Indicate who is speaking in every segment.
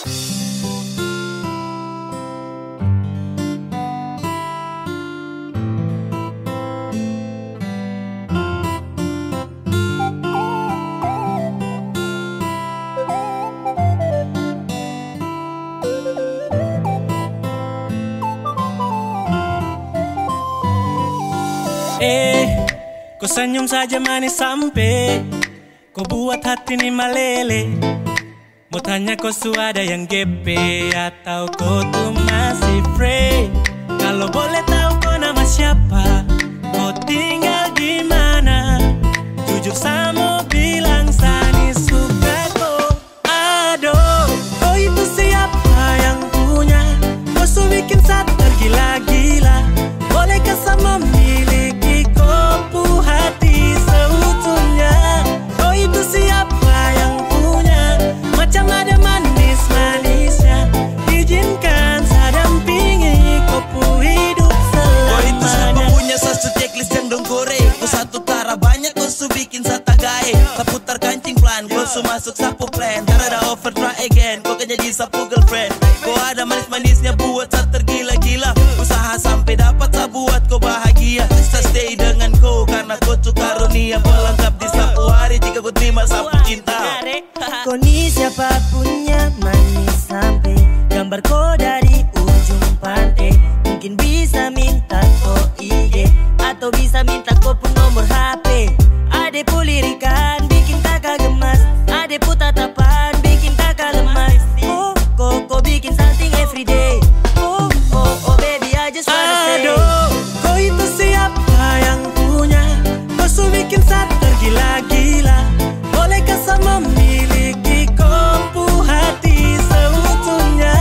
Speaker 1: Kau senyum saja manis sampai kau buat hati ini meleleh. Mau tanya kau sudah yang GP atau kau tuh masih free? Kalau boleh tahu kau nama siapa, kau tinggal di mana? Jujur sama bilang Sani suka kau. Aduh, kau itu siapa yang punya? Kau su bikin saat tergila-gila. Bolehkah sama miliki kopu hati seutuhnya? Kau itu siapa yang punya? Macam ada manis-manisnya. Izinkan saya dampingi kopu hidup selamanya.
Speaker 2: Kau itu siapa punya satu checklist yang dong gore. Kau satu tara banyak kau su bikin sata gae. Kau putar kancing plan, kau su masuk sapu plan. Tara ada over try again, kau kan jadi sapu girlfriend. Kau ada manis-manisnya buat saya tergila-gila. Usaha sampai dapat saya buat kau bahagia. Saya stay dengan kau karena kau tuh karunia pelengkap di sapu hari jika kau terima sapu cinta.
Speaker 3: Kau ni siapa punya manis sampai gambar kau dari ujung pantai. Mungkin bisa minta kau IG atau bisa minta kau pun nomor HP. Ade pu lirikan bikin kakak gemas. Ade pu tatapan bikin kakak lemas. Oh, kau bikin something everyday. Oh, baby I just wanna say.
Speaker 1: Aduh, kau itu siapa yang punya? Kau su bikin saat tergila-gila. Bolehkah sama miliki kopu hati seutuhnya?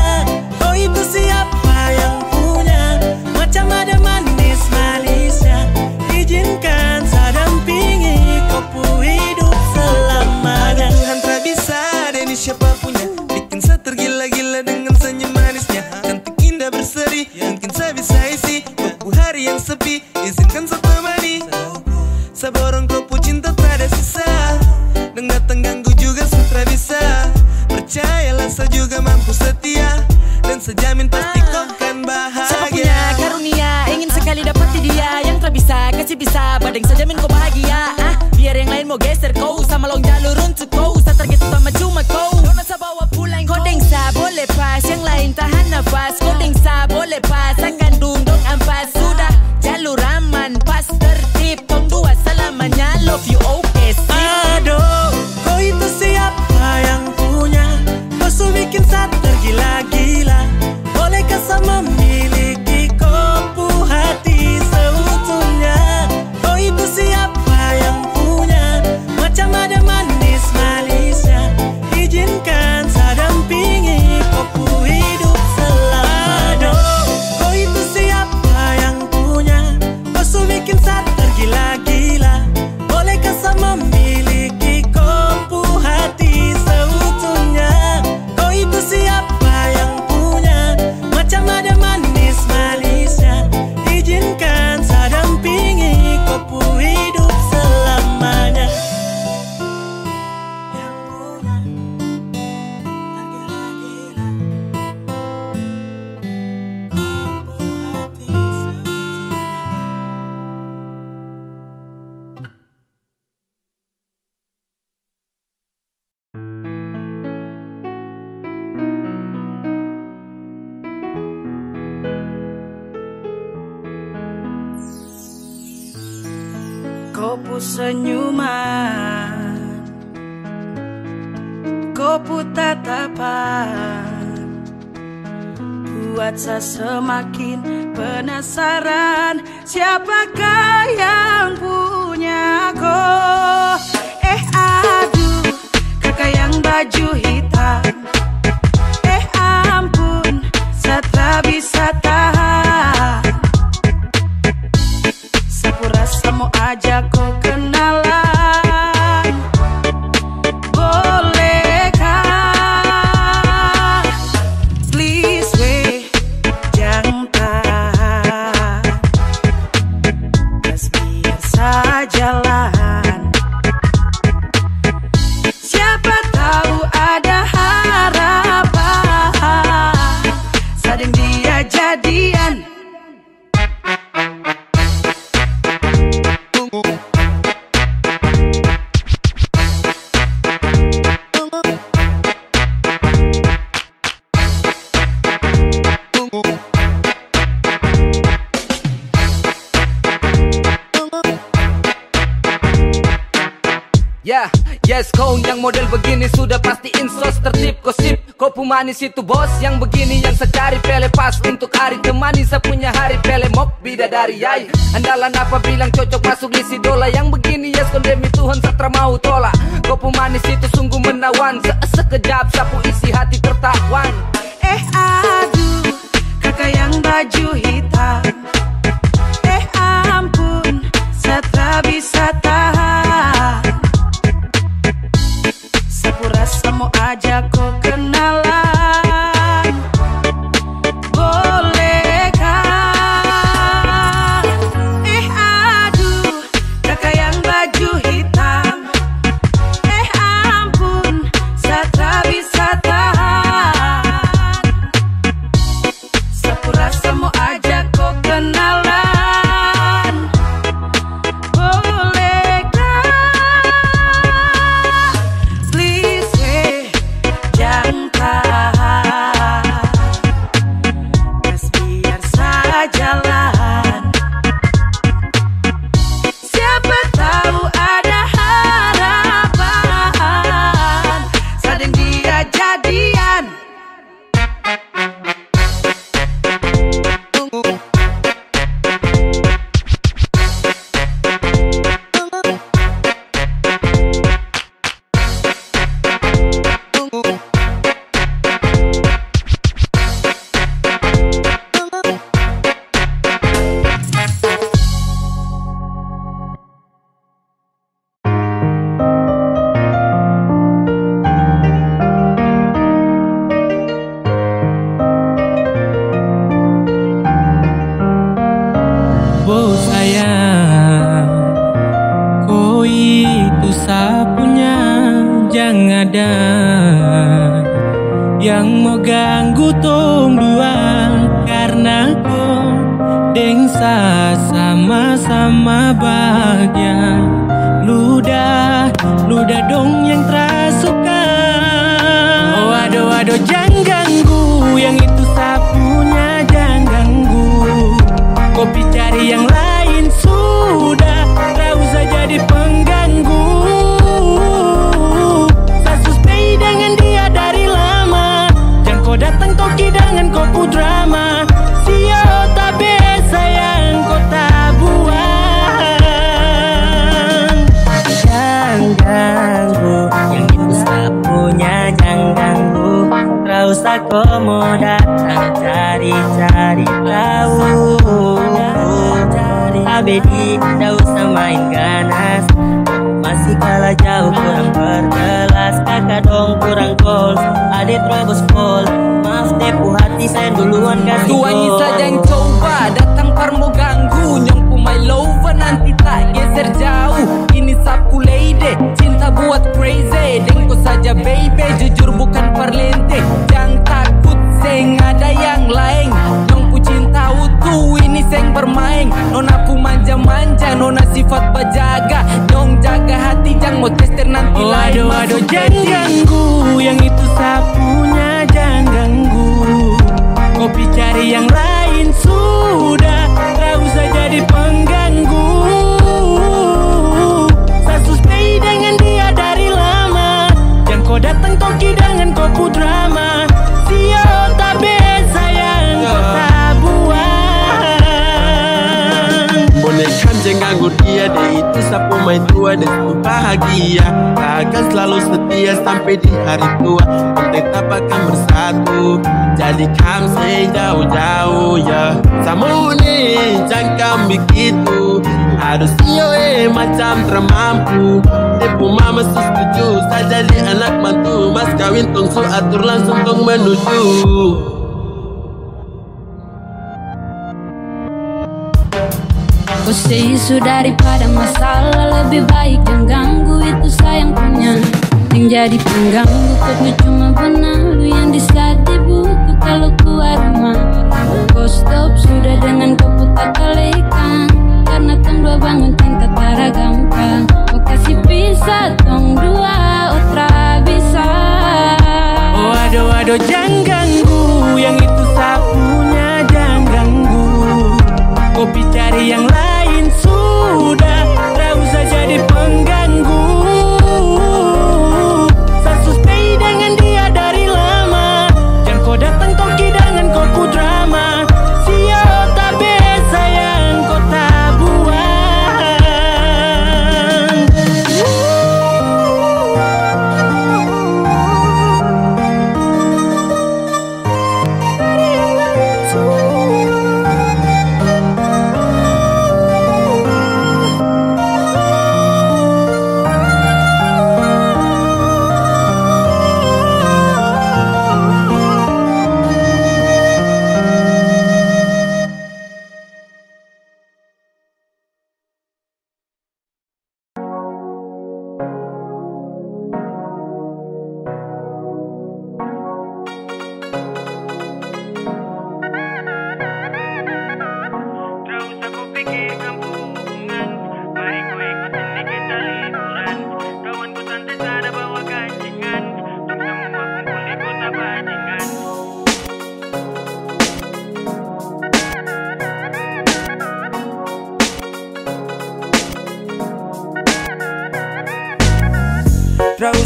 Speaker 1: Kau itu siapa yang punya? Macam ada manis-manisnya. Izinkan saya dampingi kopu hidup selamanya.
Speaker 2: Tuhan tak bisa ada ini siapa punya. Bikin saya tergila-gila dengan senyum manisnya. Cantik indah berseri, mungkin saya bisa isi kopu hari yang sepi. Izinkan saya temani. Saya borong kopu cinta tak ada sisa. Dan datang ganggu juga sutra bisa. Percayalah saya juga mampu setia. Dan sejamin pasti kau kan bahagia.
Speaker 3: Siapa punya karunia ingin sekali dapati dia. Yang tak bisa kasih bisa badeng sajamin kau bahagia. Biar yang lain mau geser kau sama long jalur untuk kau. Saya target utama cuma kau. Nona saya bawa pulang kau. Dengsa boleh pas, yang lain tahan nafas. Kau dengsa boleh pas, akan dundong ampas. Sudah jalur aman, pas tertib. Tong dua selamanya, love you okay sip.
Speaker 1: Aduh, kau itu siapa yang punya? Kau su bikin saat tergila-gila. Bolehkah sama miliki kopu hati seutuhnya? Kau itu siapa yang punya? Macam ada manis-manisnya. Izinkan saya dampingi kopu hidup selamanya. Aduh, kau itu siapa yang punya? Kau su bikin saat tergila-gila. Bolehkah sama miliki kopu hati seutuhnya? Kau itu siapa yang punya? Macam ada manis-manisnya. Izinkan saya dampingi kopu hidup selamanya. Yang punya tergila-gila. Kopu hati seutuhnya.
Speaker 3: Kopu senyuman, kopu tatapan, buat saya semakin penasaran. Siapakah yang punya kau? Aduh, kakak yang baju hitam. Ampun, saya tak bisa tahan. Sapu rasa mau ajak kau kenalan. Bolehkah? Please weh, jangan tahan. Just biar saya jalan. Siapa tahu ada
Speaker 4: Yes, kau yang model begini sudah pasti insos tertib gosip. Kopi manis itu bos yang begini yang saya cari. Pele pas untuk hari temani saya punya hari. Pele mok bidadari yai. Andalan apa bilang cocok masuk list idola. Yang begini yes kondemi Tuhan satra mau tolak. Kopi manis itu sungguh menawan. Sekejap sapu isi hati tertawan.
Speaker 5: Aduh kakak yang baju hitam. Ampun satra bisa tahan. Sapu rasa mau ajak kau kenalan. Bolehkah? Aduh kakak yang baju hitam. Ampun satra bisa tahan. Sapu rasa mau ajak kau kenalan. Bolehkah? Please jangan tahan. Gas biar saya jalan. Siapa tahu ada harapan. Sadeng dia jadian.
Speaker 1: Oh sayang, kau itu sapunya. Jangan ada yang mau ganggu tong dua. Karena kau dengsa sama-sama bahagia. Ludah dong yang terasuka. Oh aduh jangan ganggu. Yang itu sapunya jangan ganggu. Kopi cari yang lain sudah. Tak usah jadi pengganggu. Saya suspei dengan dia dari lama. Jangan kau datang toki dengan kopu drama. Sio tak biasa yang kau tak buang.
Speaker 3: Jangan ganggu. Yang itu sapunya jangan ganggu. Tak usah kau mau datang cari-cari tahu. Abedi tak usah main ganas. Masih kalah jauh kurang berkelas. Kakak dong kurang goals. Adik terobos gol. Maaf tepu hati saya duluan kasih gol.
Speaker 4: Tuannya saja yang coba datang parmo ganggu. Nyongku my lover nanti tak geser jauh. Ini sapu lady cinta buat crazy. Dengko saja baby jujur bukan perlente. Jangan takut seng ada yang lain. Nyongku cinta utuh ini seng bermain. Nona pu manja-manja nona sifat bajaga. Nyong jaga hati jangan mau tester nanti
Speaker 1: Oh
Speaker 4: lain.
Speaker 1: aduh jangan ganggu. Yang itu sapunya jangan ganggu. Kopi cari yang lain sudah. Tak usah jadi pengganggu. Saya suspei dengan dia dari lama. Jangan kau datang toki dengan kopu drama. Sio tak biasa yang kau tak buang.
Speaker 2: Bonekam jangan ganggu dia. Dia itu sapu main tua dan itu bahagia. Akan selalu setia sampai di hari tua. Kita akan bersatu. Jadi kam jauh-jauh ya. Samu nih jangan begitu. Harus iyo macam termampu. Tepu mama setuju. Saya jadi anak mantu. Mas kawin tong su atur langsung tong menuju.
Speaker 6: Kau say isu daripada masalah. Lebih baik jangan ganggu. Itu sayang punya. Yang jadi pengganggu kau cuma penalu. Yang di saat dibutuh kalau keluar rumah. Kau stop sudah dengan kau putar kalikan. Karena tong dua bangun cinta tara gampang. Kau kasih pisah tong dua. Otra bisa.
Speaker 1: Oh aduh jangan ganggu. Yang itu sapunya jangan ganggu. Kopi cari yang lain sudah. Tak usah jadi pengganggu.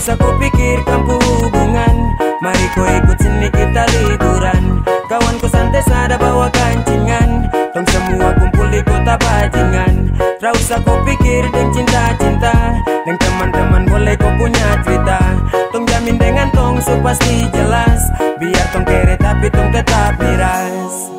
Speaker 7: usah kau pikirkan hubungan, mari kau ikut sini kita liburan. Kawanku santai sada bawa kancingan, tong semua kumpul di kota bajingan. Ra usah kau pikir deng cinta-cinta, deng teman-teman boleh kau punya cerita. Tong jamin dengan tong so pasti jelas, biar tong kere tapi tong tetap miras.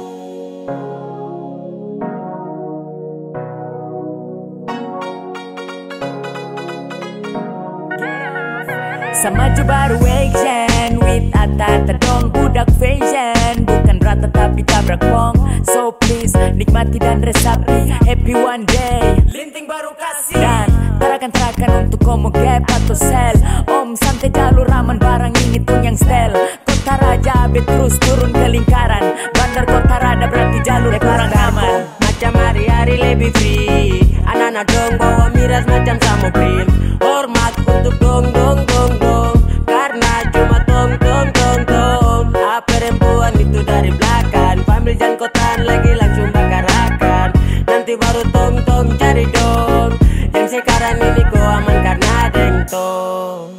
Speaker 8: Sama maju baru action with ata-ata dong budak fashion, bukan rata tapi tabrak pong. So please nikmati dan resapi, happy one day linting baru kasih. Dan tarakan untuk komo gap atau sel. Om santai jalur aman barang ini tuh yang stel. Kota Raja be terus turun ke lingkaran, bandar Kota Rada berarti jalur barang aman.
Speaker 3: Macam hari-hari lebih free, anak-anak dong bawa miras macam samobil. Hormat untuk dong karena cuma tong. Apa perempuan itu dari belakang, pambil jan kotan lagi langsung bakarakan. Nanti baru tong cari dong, yang sekarang ini kau aman karena deng tong.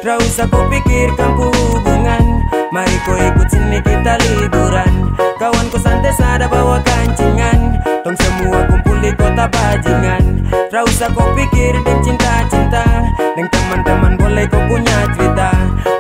Speaker 7: Ra usah kau pikirkan hubungan, mari kau ikut sini kita liburan. Kawanku santai sada bawa kancingan, tong semua kumpul di kota bajingan. Ra usah kau pikir deng cinta-cinta, deng teman-teman boleh kau punya cerita.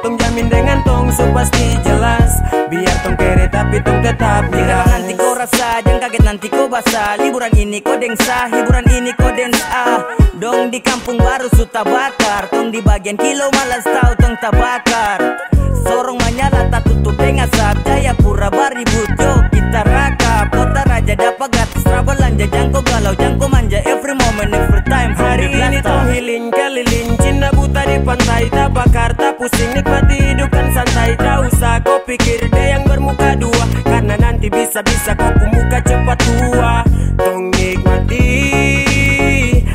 Speaker 7: Tong jamin dengan tong so pasti jelas, biar tong kere tapi tong tetap miras.
Speaker 3: Nanti kau rasa, jangan kaget nanti kau basah. Liburan ini kau dengsa, hiburan ini kau densa. Dong di kampung baru suta bakar, tong di bagian kilo malas tahu tong tabakar. Sorong menyala tak tutup dengan asap, Jayapura baribut yo kita rakap. Kota Raja dapat gratis travel belanja, jangko galau jangko manja every moment every time.
Speaker 7: Hari ini tong healing keliling, Cina buta di pantai, tak bakar tak pusing, nikmati hidup kan santai. Tak usah kau pikir deh yang bermuka dua, karena nanti bisa-bisa kau pemuka cepat tua. Tong nikmati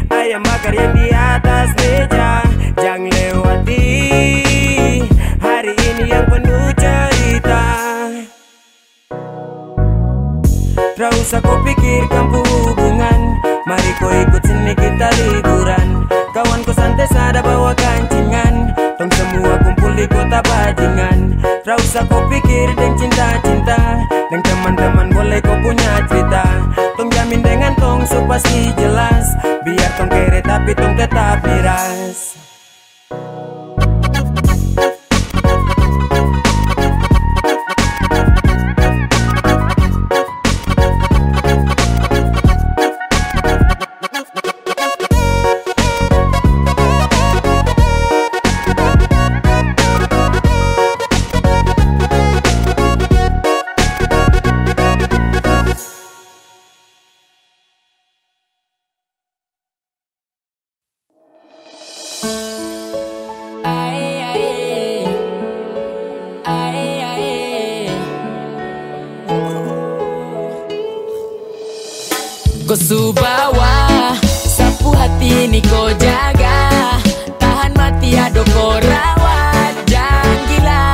Speaker 7: ayam bakar yang di atas meja, jangan lewati hari ini yang penuh cerita. Ra usah kau pikirkan hubungan, mari kau ikut sini kita liburan. Kawanku santai sada bawa kancingan, tong semua kumpul di kota bajingan. Ra usah kau pikir deng cinta-cinta, deng teman-teman boleh kau punya cerita. Tong jamin dengan tong so pasti jelas, biar tong kere tapi tong tetap miras.
Speaker 8: Kau subawa, sapu hati ini kau jaga, tahan mati ado kau rawat, jangan gila.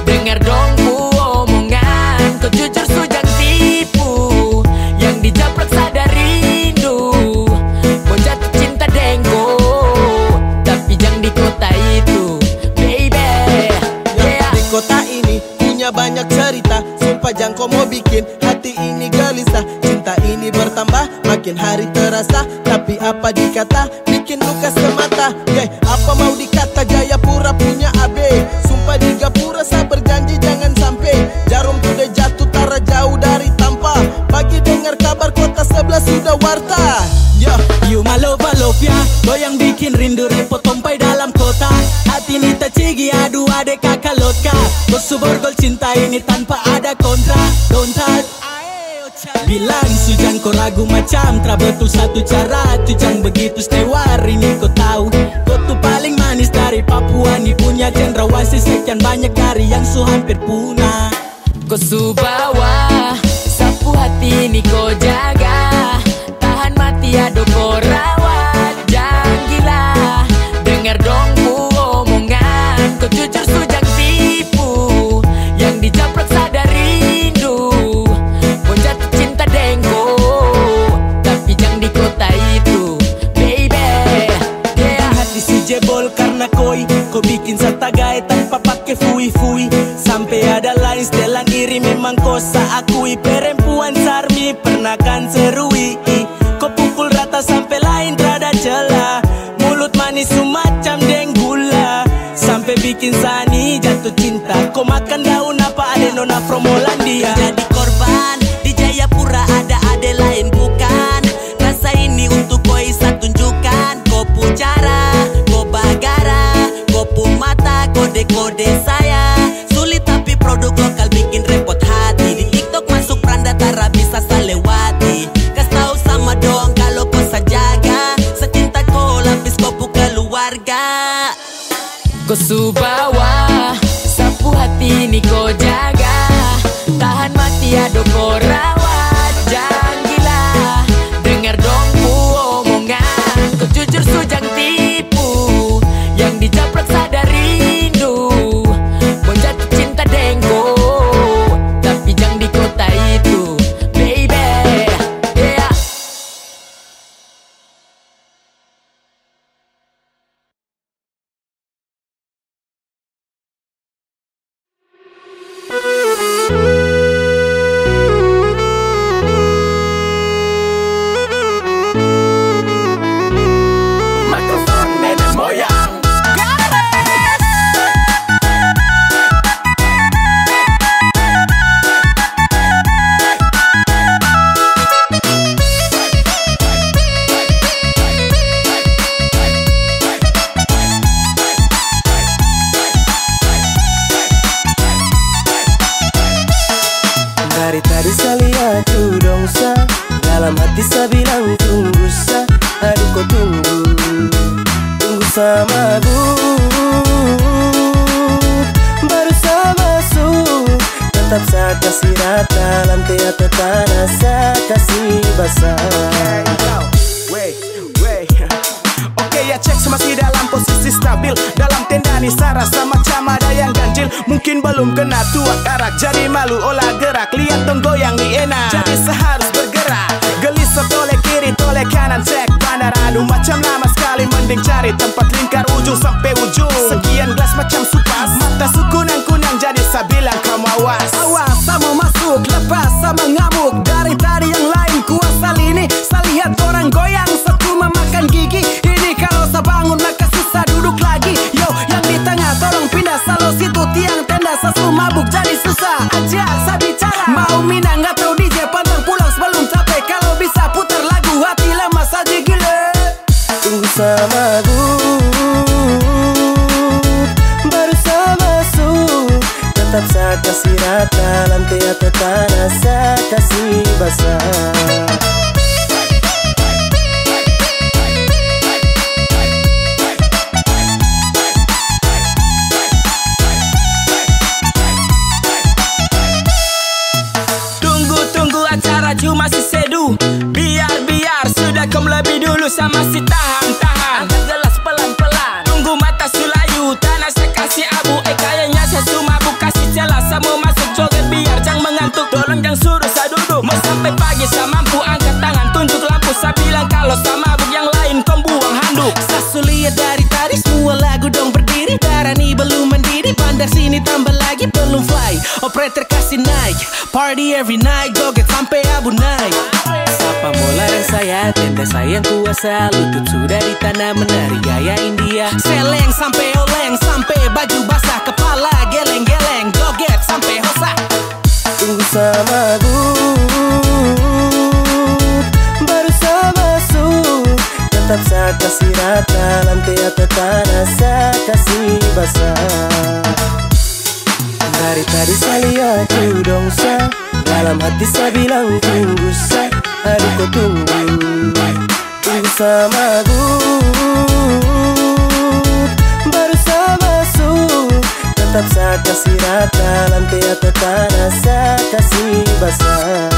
Speaker 8: Dengar dong ku omongan, kau jujur sujang tipu, yang dijaprak sadar rindu. Mau jatuh cinta dengko, tapi jangan di kota itu, baby.
Speaker 2: Yeah. Di kota ini punya banyak cerita, sumpah jangan kau mau bikin hati ini gelisah. Cinta ini bertambah, makin hari terasa, tapi apa dikata, bikin luka semata. Apa mau dikata, Jayapura punya AB. Sumpah di Gapura saya berjanji jangan sampai jarum sudah jatuh tara jauh dari Tampa. Bagi dengar kabar kota sebelah sudah warta.
Speaker 1: You malova ya, kau yang bikin rindu repot tompai dalam kota. Hati ini tak cigi adu ade kakak lotka. Kau suborgol cinta ini tanpa ada kontra. Don't touch. Bilang sujang kau ragu macam tra betul satu cara, tu jangan begitu stewar ini kau tahu. Kau tuh paling manis dari Papua, ni punya cendrawasih sekian banyak hari yang su hampir punah.
Speaker 8: Kau subawa, sapu hati ini kau jaga, tahan mati ado kau rawat, jangan gila. Dengar dong ku omongan, kau jujur sujang tipu, yang dijaprak sadar rindu. Mau jatuh cinta dengko, tapi jangan di kota itu, baby.
Speaker 1: Yeah. Hati si
Speaker 2: bagai tanpa pakai fui-fui. Sampai ada lain setelan iri memang kau akui. Perempuan sarmi pernah kan serui. Kau pukul rata sampai lain rada celah. Mulut manis semacam deng gula. Sampai bikin Sani jatuh cinta. Kau makan daun apa ada nona from Hollandia.
Speaker 9: Jadi korban di Jayapura ada ade lain bukan. Rasa ini untuk kau isa tunjukkan. Kau pu cara, kau bagara, kau pu mata, kode-kode saya. Sulit tapi produk lokal bikin repot hati. Di TikTok masuk peranda tara bisa salewati. Kas tahu sama dong kalau kau sajaga. Secinta kau lapis kau pu keluarga.
Speaker 8: Kau subawa, sapu hati ini kau jaga. Tahan mati ado kau rawat. Jangan gila, dengar dong ku omongan. Kau jujur sujang tipu, yang dijaprak sadar rindu. Mau jatuh cinta dengko, tapi jangan di kota itu, baby, yeah.
Speaker 2: Mikrofon nenek moyang.
Speaker 7: Dari tadi saya lihat tu dongsa. Dalam hati saya bilang tunggu sa. Aduh kau tunggu, tunggu sama aku. Baru saya masuk, tetap saya kasih rata. Lantai atau tanah saya kasih basah.
Speaker 2: Oke ya cek masih dalam posisi stabil. Dalam tenda nih saya rasa macam ada yang ganjil. Mungkin belum kena tuak arak. Jadi malu olah gerak. Lihat dong goyang nih enak. Jadi seharus bergerak. Gelisah toleh kiri toleh kanan. Cek bandar aduh macam lama sekali. Mending cari tempat lingkar ujung sampai ujung. Sekian gelas macam supas. Mata sukunang-kunang jadi saya bilang kamu awas. Awas sama masuk lepas sama ngamuk. Dari tadi yang lain kuasa lini. Saya lihat orang goyang satu memakan gigi. Ini kalau saya bangun maka susah duduk lagi. Yo yang di tengah tolong pindah salo situ tiang tenda. Saya mabuk jadi susah aja saya bicara. Mau minang nggak tahu DJ pantang pulang sebelum capek. Kalau bisa putar lagu hati lama saja gila.
Speaker 7: Tunggu sama aku, baru saya masuk. Tetap saya kasih rata. Lantai atau tanah saya kasih basah.
Speaker 2: Tunggu acara cuma si sedu. Biar sudah kau lebih dulu sama si tahan. Angkat gelas pelan-pelan. Tunggu mata sulayu. Tanah saya kasih abu. Kayaknya saya cuma buka kasih jelas. Saya mau masuk joget biar jangan mengantuk. Tolong jangan suruh saya duduk. Mau sampai pagi saya mampu. Angkat tangan tunjuk lampu. Saya bilang kalau saya mabuk yang lain kau buang handuk. Saya sulihat dari tadi semua lagu dong berdiri. Darah nih belum mendidih. Bandar sini tambah lagi belum fly. Operator kasih naik. Party every night. Joget sampai abu naik. Sapa mulai saya. Tenda sayang kuasa. Lutut sudah di tanah menari gaya India. Seleng sampai oleng. Sampai baju basah. Kepala geleng-geleng. Joget sampai hosak.
Speaker 7: Tunggu sama aku, baru saya masuk. Tetap saya kasih rata. Lantai atau tanah saya kasih basah. Dari tadi saya lihat tu dongsa. Dalam hati saya bilang tunggu sa. Aduh kau tunggu, tunggu sama aku. Baru saya masuk. Tetap saya kasih rata. Lantai atau tanah saya kasih basah.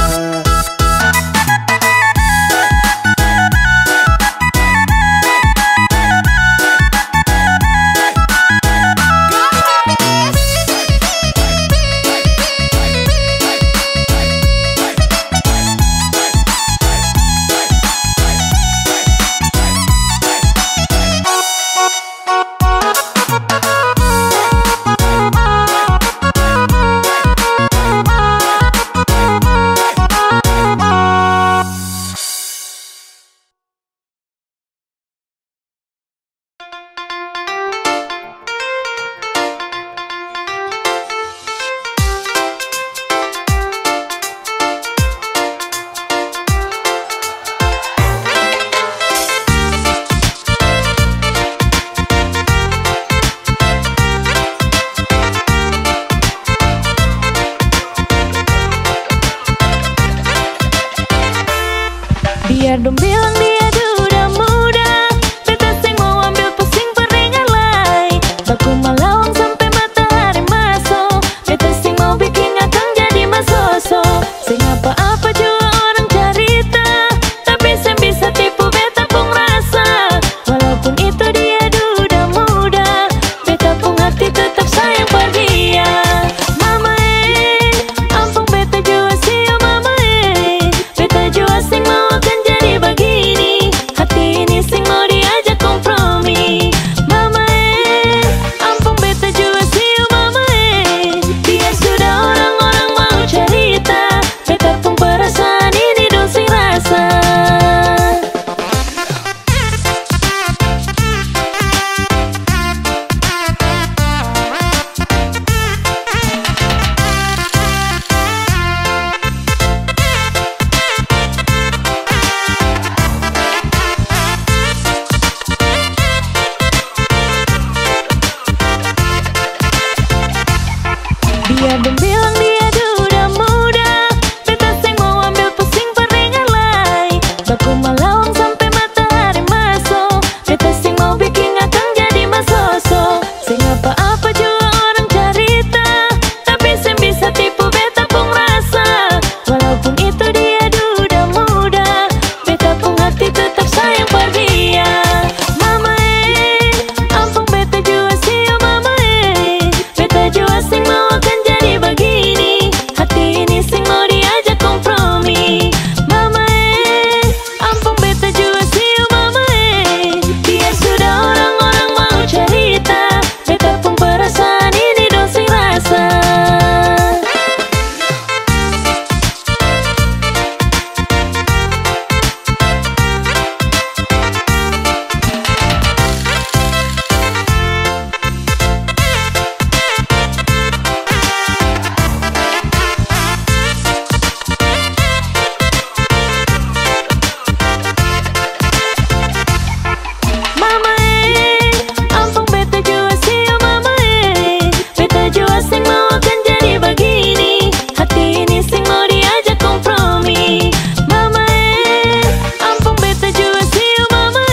Speaker 10: Dia dong bilang dia udah muda, beta seng mau ambil pusing peringan lai. Baku malawang sampai matahari masuk, beta seng mau bikin akang jadi masoso. Seng apa-apa juga orang cerita, tapi seng bisa tipu beta pung rasa. Walaupun itu dia udah muda, beta pung hati tetap sayang per dia. Mama ampun beta juga sih mama beta juga sing mau akan jadi begini. Hati ini sing mau diajak kompromi. Mama ampun beta juga sih mama biar sudah orang-orang mau cerita, beta pun perasaan ini dong sing rasa. Mama ampun beta juga sih mama beta juga sing mau akan jadi begini. Hati ini sing mau diajak kompromi. Mama ampun beta juga sih mama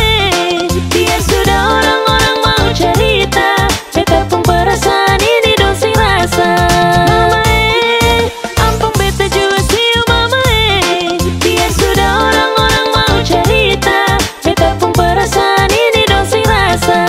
Speaker 10: biar sudah orang-orang mau cerita, beta pun perasaan ini dong sing rasa. Mama ampun beta juga sih mama biar sudah orang-orang mau cerita, beta pun perasaan ini dong sing rasa.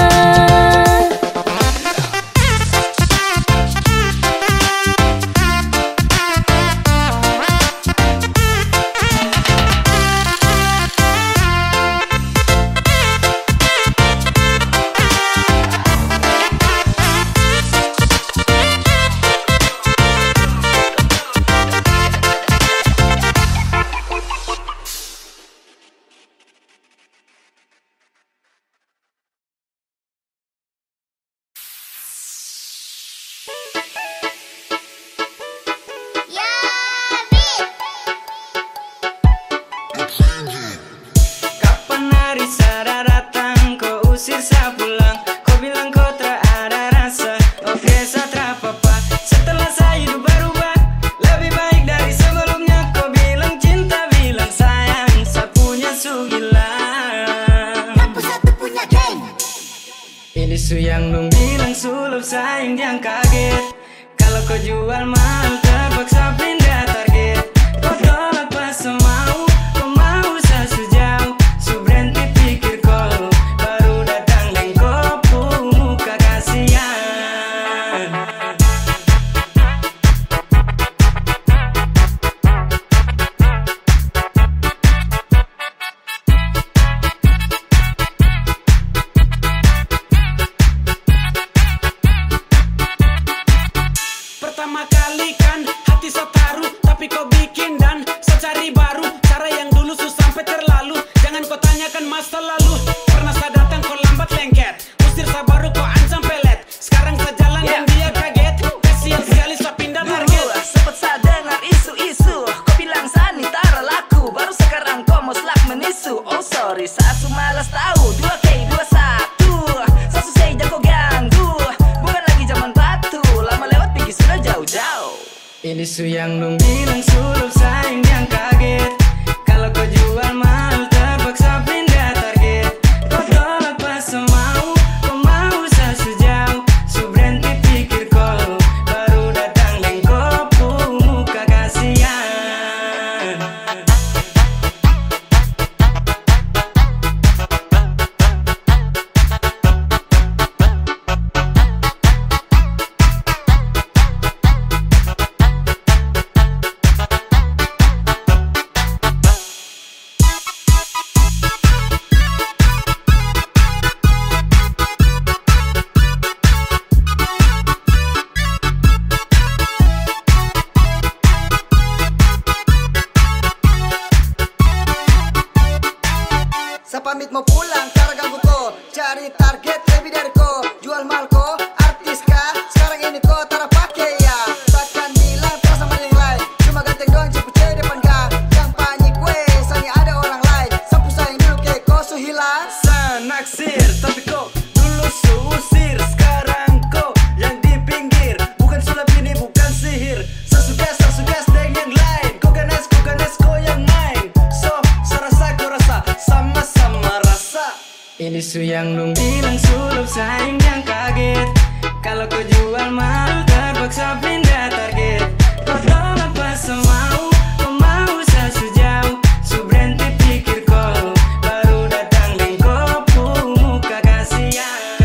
Speaker 7: Kapan hari sadar datang, kau usir saya pulang. Kau bilang kau tak ada rasa, oke saya tak apa-apa. Setelah saya hidup berubah, lebih baik dari sebelumnya. Kau bilang cinta, bilang sayang, saya punya sugilang.
Speaker 11: Satu punya geng.
Speaker 7: Ini su yang dong bilang sulup sayang, yang kaget. Kalau kau jual mahal terpaksa pindah target. Kau tolak pas mau, kau mau saya sejauh. Su berhenti pikir kau, baru datang dan kau pun muka kasihan. Pertama kali kan hati so taruh, tapi kau bikin dan so cari baru. Cara yang dulu su sampai terlalu, jangan kau tanyakan masa lalu. Pernah saya datang kau lambat lengket, usir saya baru kau ancam pelet. Sekarang saya jalan dan dia kaget, kasihan sekali saya pindah target.
Speaker 12: Sempet saya dengar isu-isu, kau bilang sanita laku, baru sekarang kau mau selak menisu. Oh sorry, saya su malas tahu 2K21, saya su say jago ganggu, bukan lagi zaman batu, lama lewat pikir sudah jauh-jauh.
Speaker 7: Ini su yang dong bilang sulup sayang, yang kaget. Kalau kau jual mahal terpaksa pindah target. Kau tolak pas mau, kau mau saya sejauh. Su berhenti pikir kau, baru datang dan kau pun muka kasihan. Isu yang dong bilang sulap sayang jangan kaget. Kalau kau jual mahal terpaksa pindah target. Kau tolak pas semau, kau mau sejauh. Su berhenti pikir kau baru datang dan kau muka kasihan.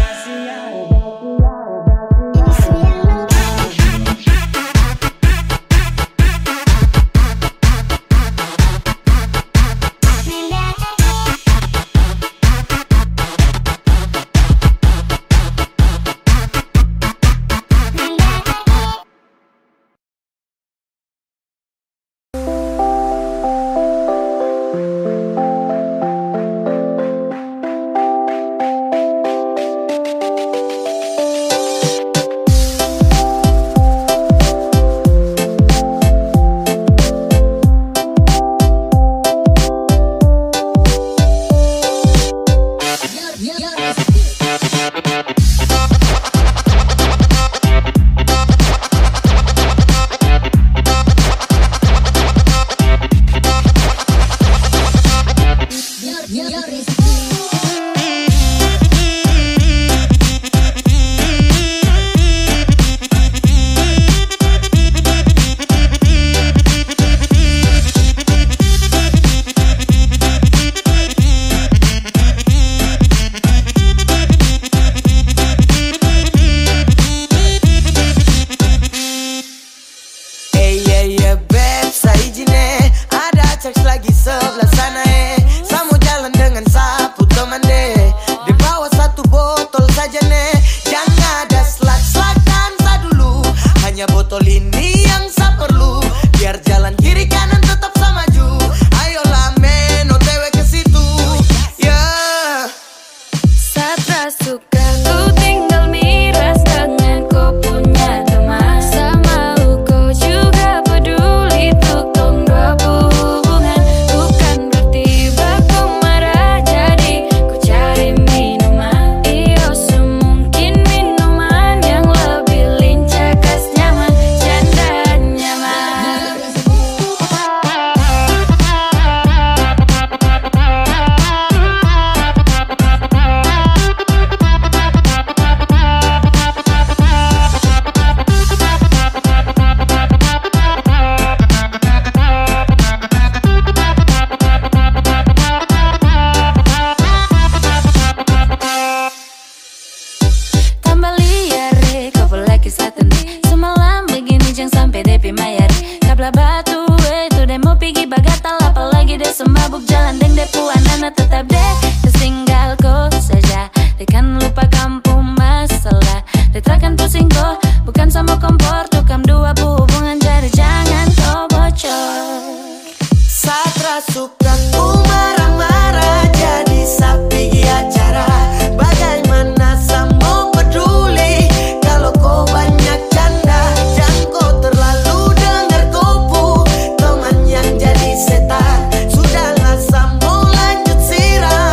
Speaker 11: Sudahlah Sam, mau lanjut sirah.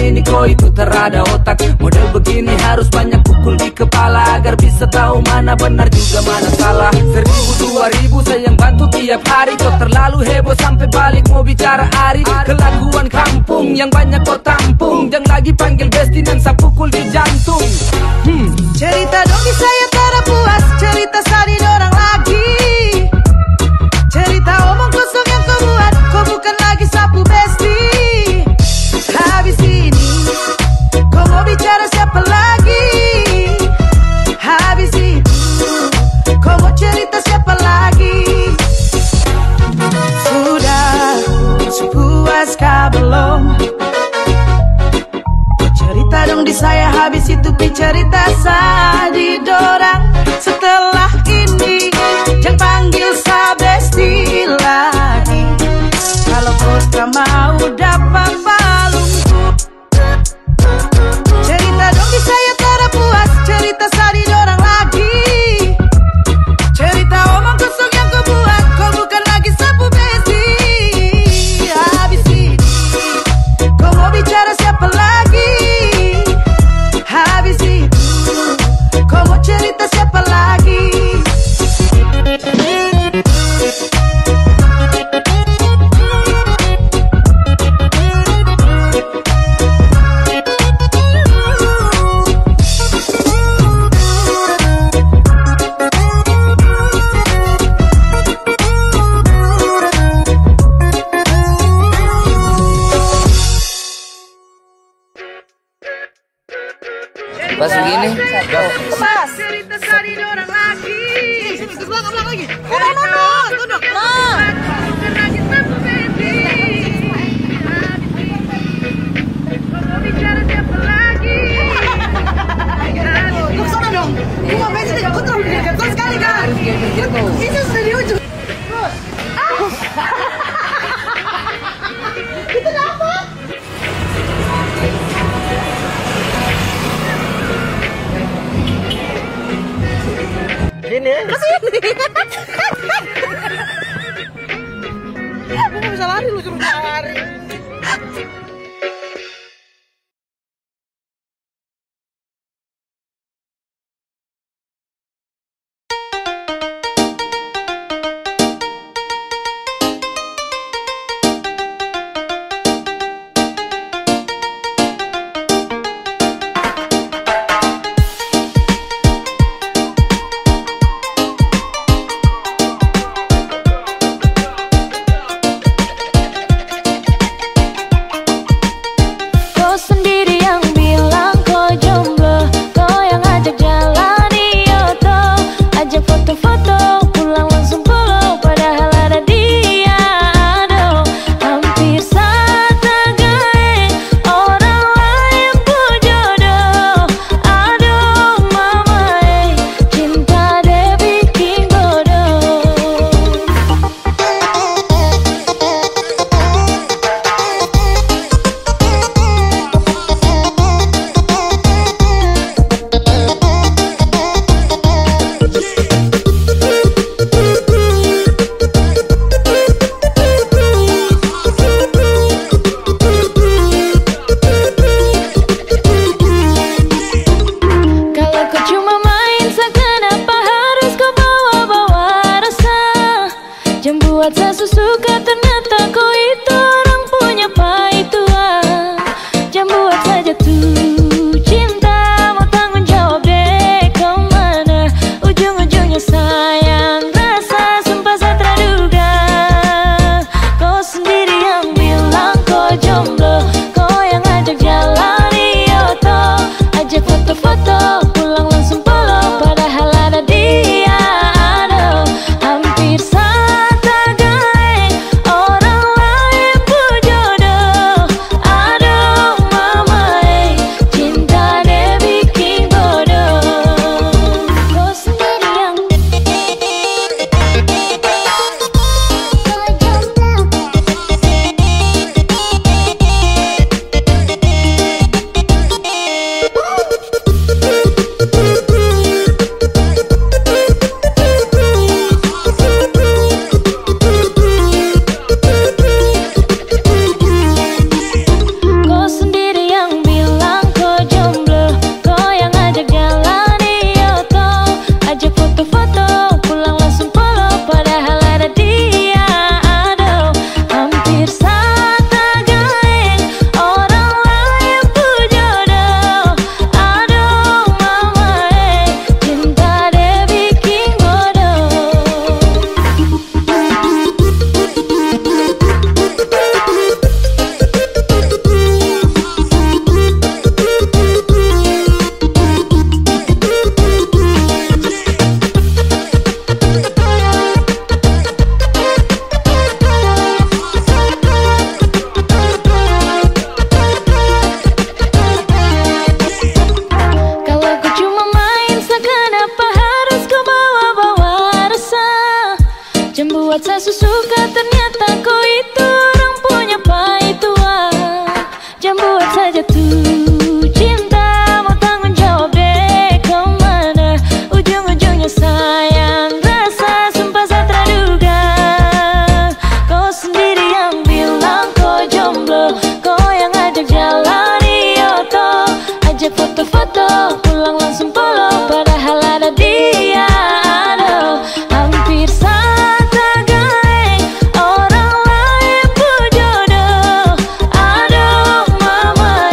Speaker 4: ini kau itu terada otak. Model begini harus banyak pukul di kepala agar bisa tahu mana benar juga mana salah. 1000 2000 saya yang bantu tiap hari. Kau terlalu heboh sampai balik mau bicara Ari. Kelakuan kampung yang banyak kau tampung. Jangan lagi panggil bestie dan saya pukul di jantung.
Speaker 5: Cerita dong di saya tak puas, cerita sari dorang lagi. Cerita omong kosong yang kau buat, kau bukan lagi sapu besti. Habis ini, kau mau bicara siapa lagi? Habis itu, kau mau cerita siapa lagi? Sudah, sepuas kah belum? Cerita dong di saya, habis itu cerita sadi dorang. Setelah ini, jangan panggil saya besti lagi. Kalau kau tak mau dapat balungku. Cerita dong di saya tak puas, cerita sadi dorang lagi. Cerita omong kosong yang kau buat, kau bukan lagi sapu besti. Habis ini, kau mau bicara siapa lagi? Habis itu, kau mau cerita siapa lagi?
Speaker 4: Pas begini,
Speaker 5: Pas. Cerita sari orang lagi. Belakang lagi. Tunduk. Bukan lagi sapu besti. Mau bicara siapa lagi? Lu kesana dong. Lu mau besti, aku terus dekat sekali kan. Itu sudah di ujung. Terus. Itu apa?
Speaker 3: Ini
Speaker 5: kesini. Aku gak bisa lari, lu suruh lari.
Speaker 10: Membuat saya suka ternyata kau itu orang punya pai tua. Jangan buat saya jatuh cinta, mau tanggung jawab deh kemana ujung-ujungnya sayang. Rasa sumpah saya terduga, kau sendiri yang bilang kau jomblo, kau yang ajak jalan di Oto, ajak foto-foto pulang langsung polo, padahal ada dia. Aduh, hampir saja gaeng orang lain pun jodoh. Aduh mama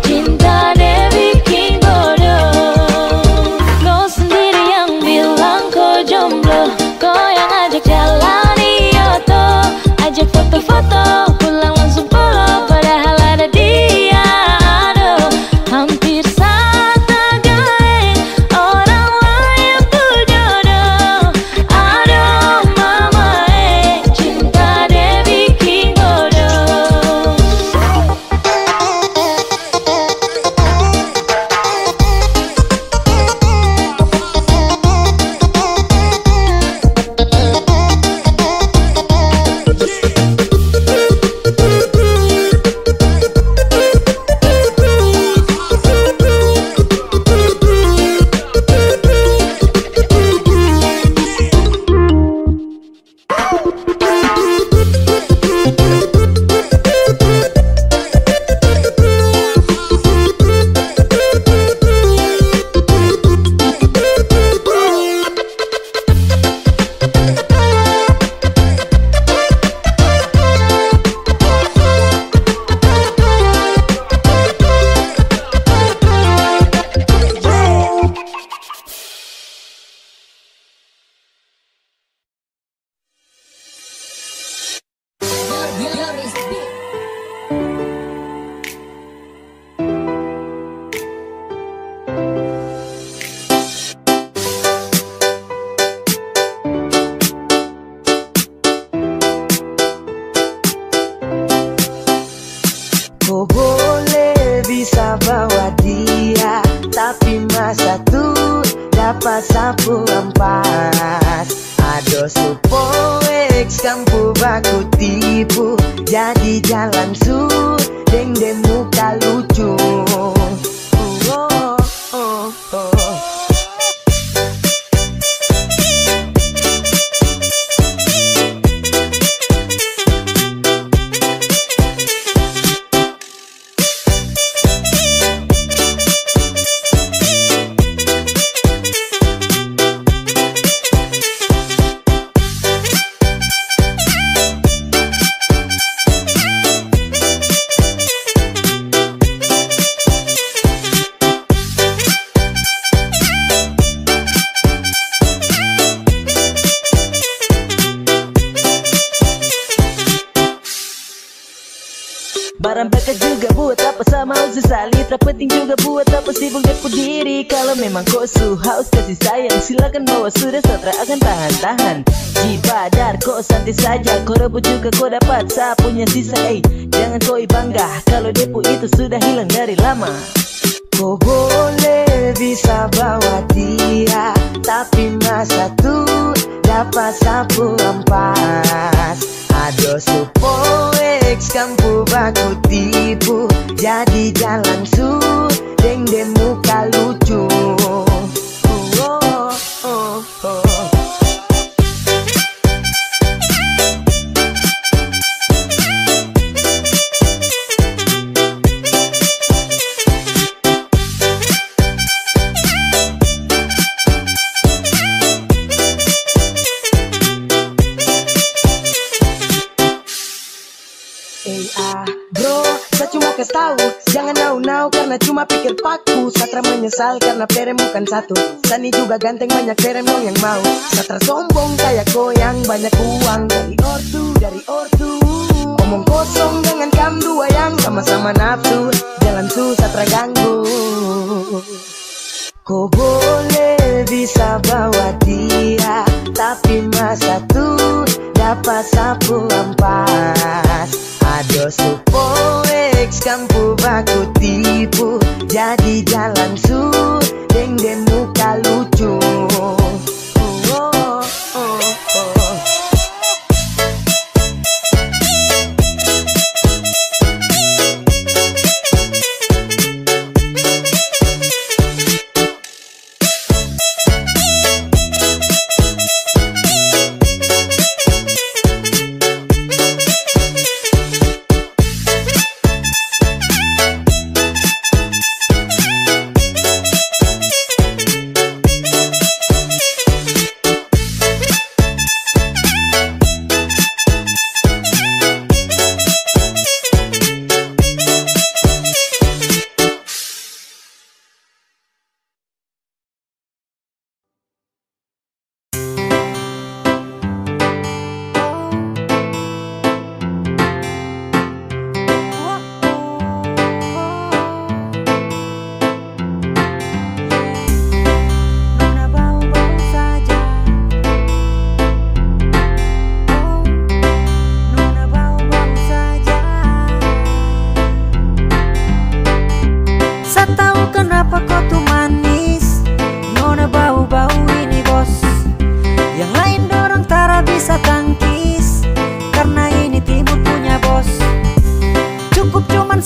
Speaker 10: cinta dia bikin bodoh. Kau sendiri yang bilang kau jomblo, kau yang ajak jalan di Oto, ajak foto-foto pulang langsung polo, padahal ada dia. Aduh, hampir saja gaeng orang lain pun jodoh. Aduh mama cinta dia bikin bodoh.
Speaker 3: Kau boleh bisa bawa dia, tapi masa tu dapat sapu ampas. Ado supoeks kampu baku tipu, jadi jalan su deng muka lucu. Oh, oh, oh. Barang mereka juga buat apa sama sesali, tak penting juga buat apa sibuk depu diri. Kalau memang kau haus kasih sayang, silakan bawa sudah, Satra akan tahan-tahan. Jibadar kau santai saja, kau rebut juga kau dapat sapunya sisa. Jangan kau bangga kalau depu itu sudah hilang dari lama. Kau boleh bisa bawa dia, tapi masa tu dapat sapu ampas. Ado supoeks kampu baku tipu, jadi jalan su deng muka lucu. Oh, oh, oh. Bro, saya cuma kasih tahu, jangan nau-nau karena cuma pikir paku. Satra menyesal karena perem bukan satu. Sani juga ganteng, banyak perem dong yang mau. Satra sombong kayak goyang, banyak uang dari ortu. Omong kosong dengan kam dua yang sama-sama nafsu. Jalan su Satra ganggu. Kau boleh bisa bawa dia, tapi masa tu dapat sapu ampas. Ado supoeks kampu baku tipu, jadi jalan su deng muka lucu. Oh, oh, oh.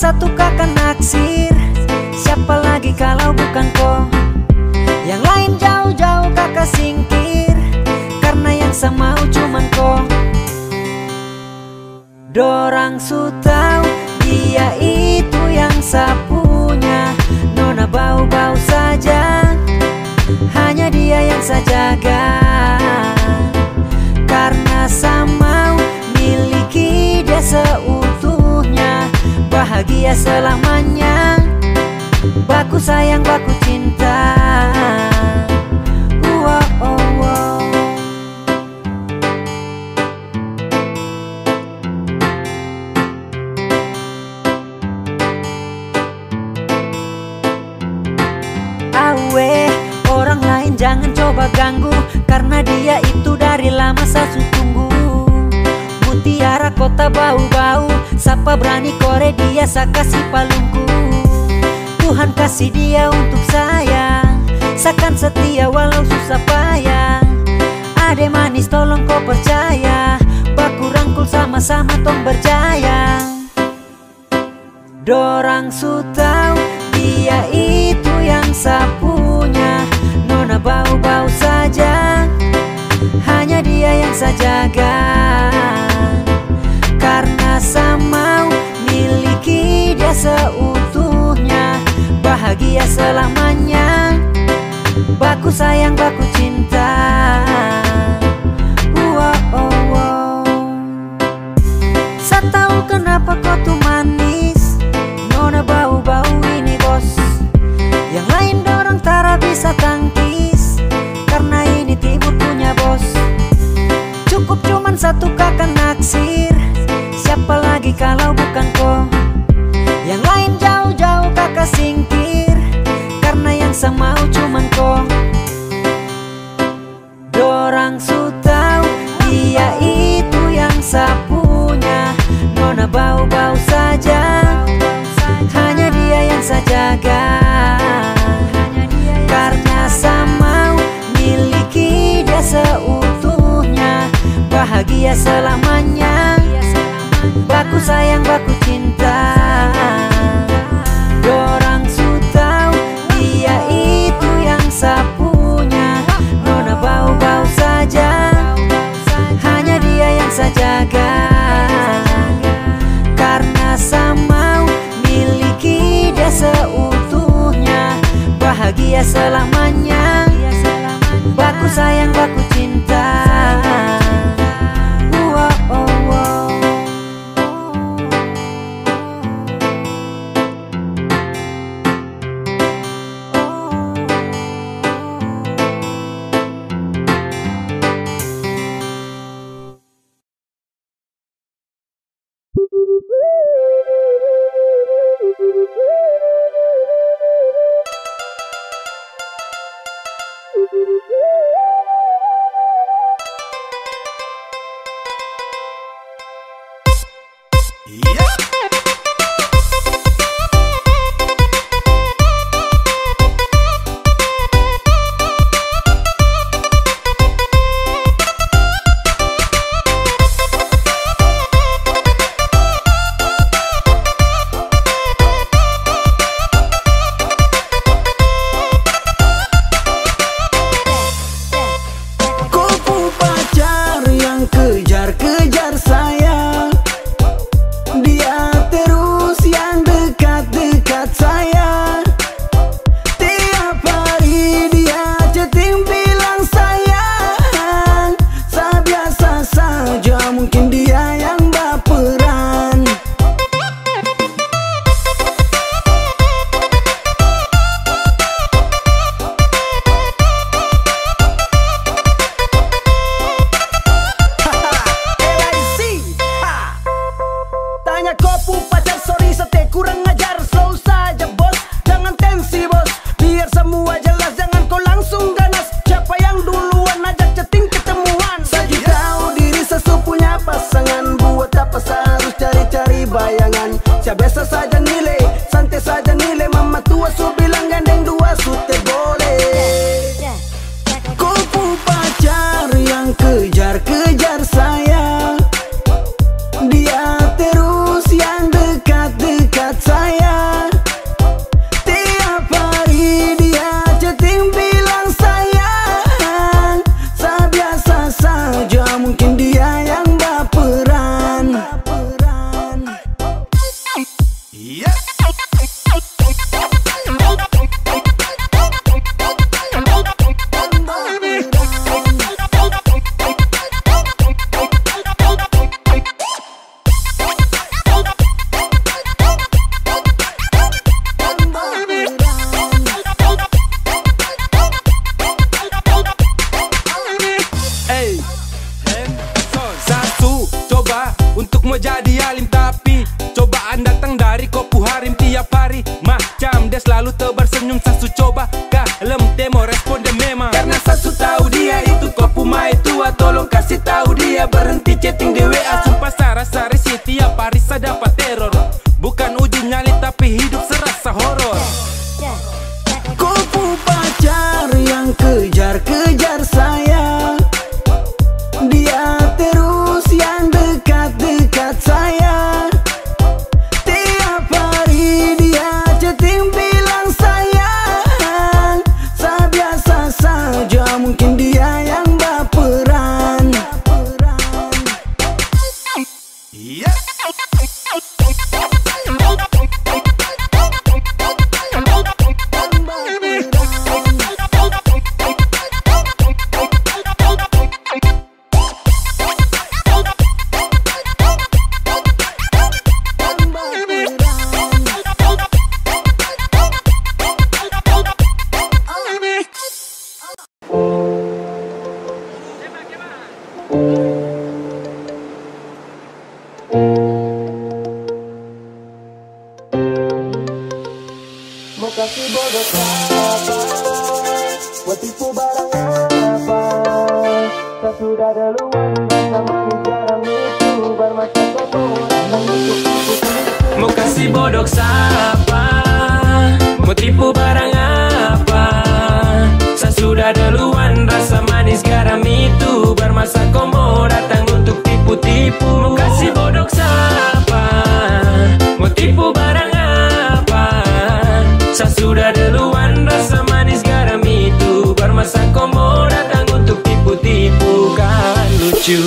Speaker 11: satu kakak naksir. Siapa lagi kalau bukan kau? Yang lain jauh-jauh kakak singkir, karena yang sama cuman kau. Dorang su tahu dia itu yang sapunya, nona bau-bau saja, hanya dia yang saya jaga. Karena sama miliki dia seutuhnya, bahagia selamanya, baku sayang baku cinta. Awe, orang lain jangan coba ganggu, karena dia itu dari lama saya tunggu. Mutiara kota bau-bau, siapa berani kore dia saya kasih palungku. Tuhan kasih dia untuk saya, seakan setia walau susah payah. Ade manis tolong kau percaya, baku rangkul sama-sama tong berjaya. Dorang su tahu dia itu yang sapunya, nona bau-bau saja, hanya dia yang saya jaga. Karena sama miliki dia seutuhnya, bahagia selamanya, baku sayang baku cinta. Saya tahu kenapa kau tuh manis, nona bau-bau ini bos. Yang lain dorang tara bisa tangkis, karena ini timur punya bos. Cukup cuman satu kakak naksir, siapa lagi kalau bukan kau? Yang lain jauh-jauh kakak singkir, karena yang sama cuman kau. Dorang su tahu dia itu yang sapunya, nona bau-bau saja, hanya dia yang saya jaga. Karena sama miliki dia seutuhnya, bahagia selamanya, baku sayang baku cinta. Dorang su tahu dia itu yang sapunya, nona bau-bau saja, hanya dia yang saya jaga. Karena sama miliki dia seutuhnya, bahagia selamanya, baku sayang baku cinta.
Speaker 13: mau jadi alim tapi cobaan datang dari kopu harim tiap hari. Macam dia selalu tebar senyum sasu coba kalem temo respon dia memang. Karena sasu tahu dia itu kopu mai tua. Tolong kasih tahu dia berhenti chatting di WA. Sumpah sara-sari sih tiap hari saya dapat teror. Bukan uji nyali tapi hidup serasa horor.
Speaker 14: Kopu pacar yang kejar-kejar saya. Dia terus yang dekat-dekat saya. Tiap hari dia chatting bilang sayang. Saya biasa saja, mungkin dia yang baperan.
Speaker 15: Mau kasih bodoh apa? Buat tipu barang apa? Tak sudah duluan sama garam itu bermata kotor.
Speaker 1: Mau kasih bodoh siapa? Mau tipu barang apa? Saya sudah duluan rasa manis garam itu bermasa komo datang untuk tipu-tipu. Mau kasih bodoh siapa? Mau tipu barang apa? Saya sudah duluan rasa manis garam itu bermasa komo datang untuk tipu-tipu. Kan lucu.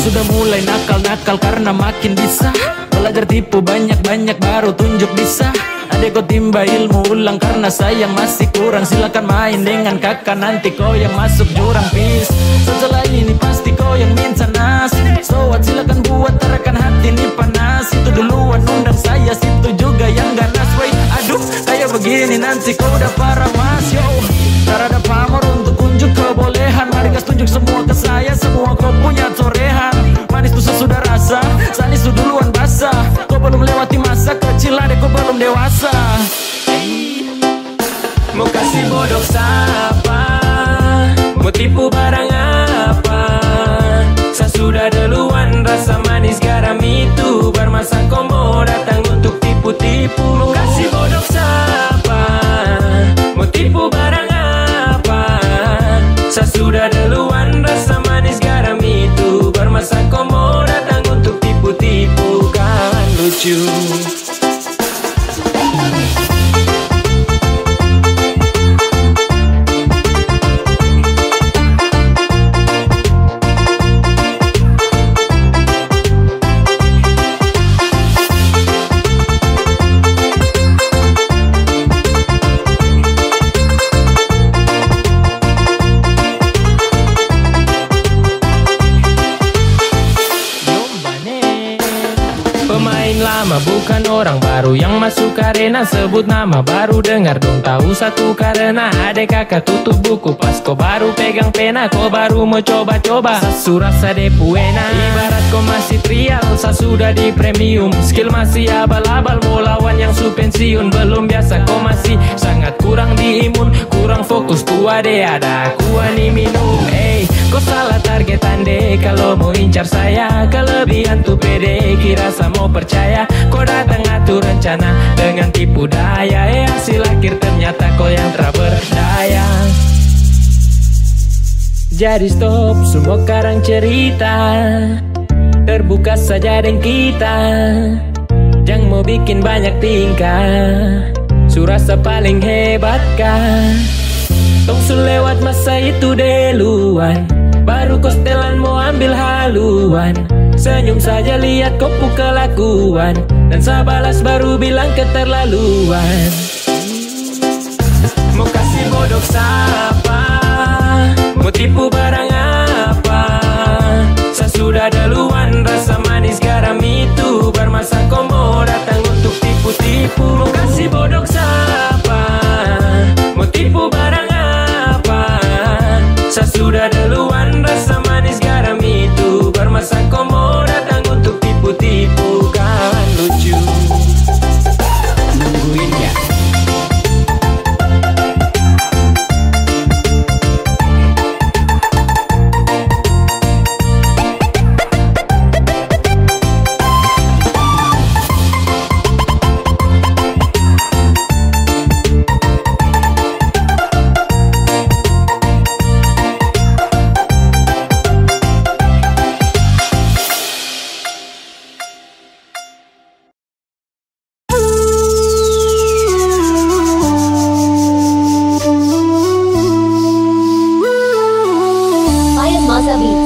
Speaker 4: Sudah mulai nakal-nakal karena makin bisa. Belajar tipu banyak-banyak baru tunjuk bisa. Adek kau timba ilmu ulang karena sayang masih kurang. Silakan main dengan kakak nanti kau yang masuk jurang pis. Setelah ini pasti kau yang minta nas. So what silakan buat terakan hati ini panas. Itu duluan undang saya, situ juga yang ganas. Wait, aduh kayak begini nanti kau udah parah mas. Yo, tak ada pamor untuk unjuk kebolehan. Mari gas tunjuk semua ke saya, semua kau punya torehan. Manis tuh sudah rasa, sanis tuh duluan basah. Kau belum lewati masa kecil, adek kau belum dewasa.
Speaker 1: Mau kasih bodoh siapa? Mau tipu barang apa? Saya sudah duluan rasa manis garam itu bermasa komo datang untuk tipu-tipu. Mau kasih bodoh siapa? Mau tipu barang apa? Saya sudah duluan rasa manis garam itu bermasa komo datang untuk tipu-tipu. Kan lucu. Pemain lama bukan orang baru yang masuk arena. Sebut nama baru dengar dong tahu satu karena adek kakak tutup buku pas kau baru pegang pena. Kau baru mau coba-coba sasu rasa depuena. Ibarat kau masih trial, saya sudah di premium. Skill masih abal-abal, mau lawan yang su pensiun. Belum biasa kau masih sangat kurang di imun. Kurang fokus tu ade ada aku ani minum. Kau salah targetan deh kalau mau incar saya. Kelebihan tuh pede kira sama percaya. Kau datang atur rencana dengan tipu daya. Hasil akhir ternyata kau yang tak berdaya. Jadi stop semua karang cerita. Terbuka saja dengan kita. Jangan mau bikin banyak tingkah. Surasa paling hebat kah? Tong su lewat masa itu duluan. Baru kau setelan mau ambil haluan.
Speaker 16: Senyum saja lihat kopu kelakuan, dan saya balas baru bilang keterlaluan. Mau kasih bodoh siapa, mau tipu barang apa, saya sudah duluan. Rasa manis garam itu bermasa kau mau datang untuk tipu-tipu. Mau kasih bodoh siapa, mau tipu barang apa, saya sudah duluan. Rasa manis garam itu bermasa kau mau datang untuk tipu-tipu. Kan lucu nungguin ya.
Speaker 10: Sorry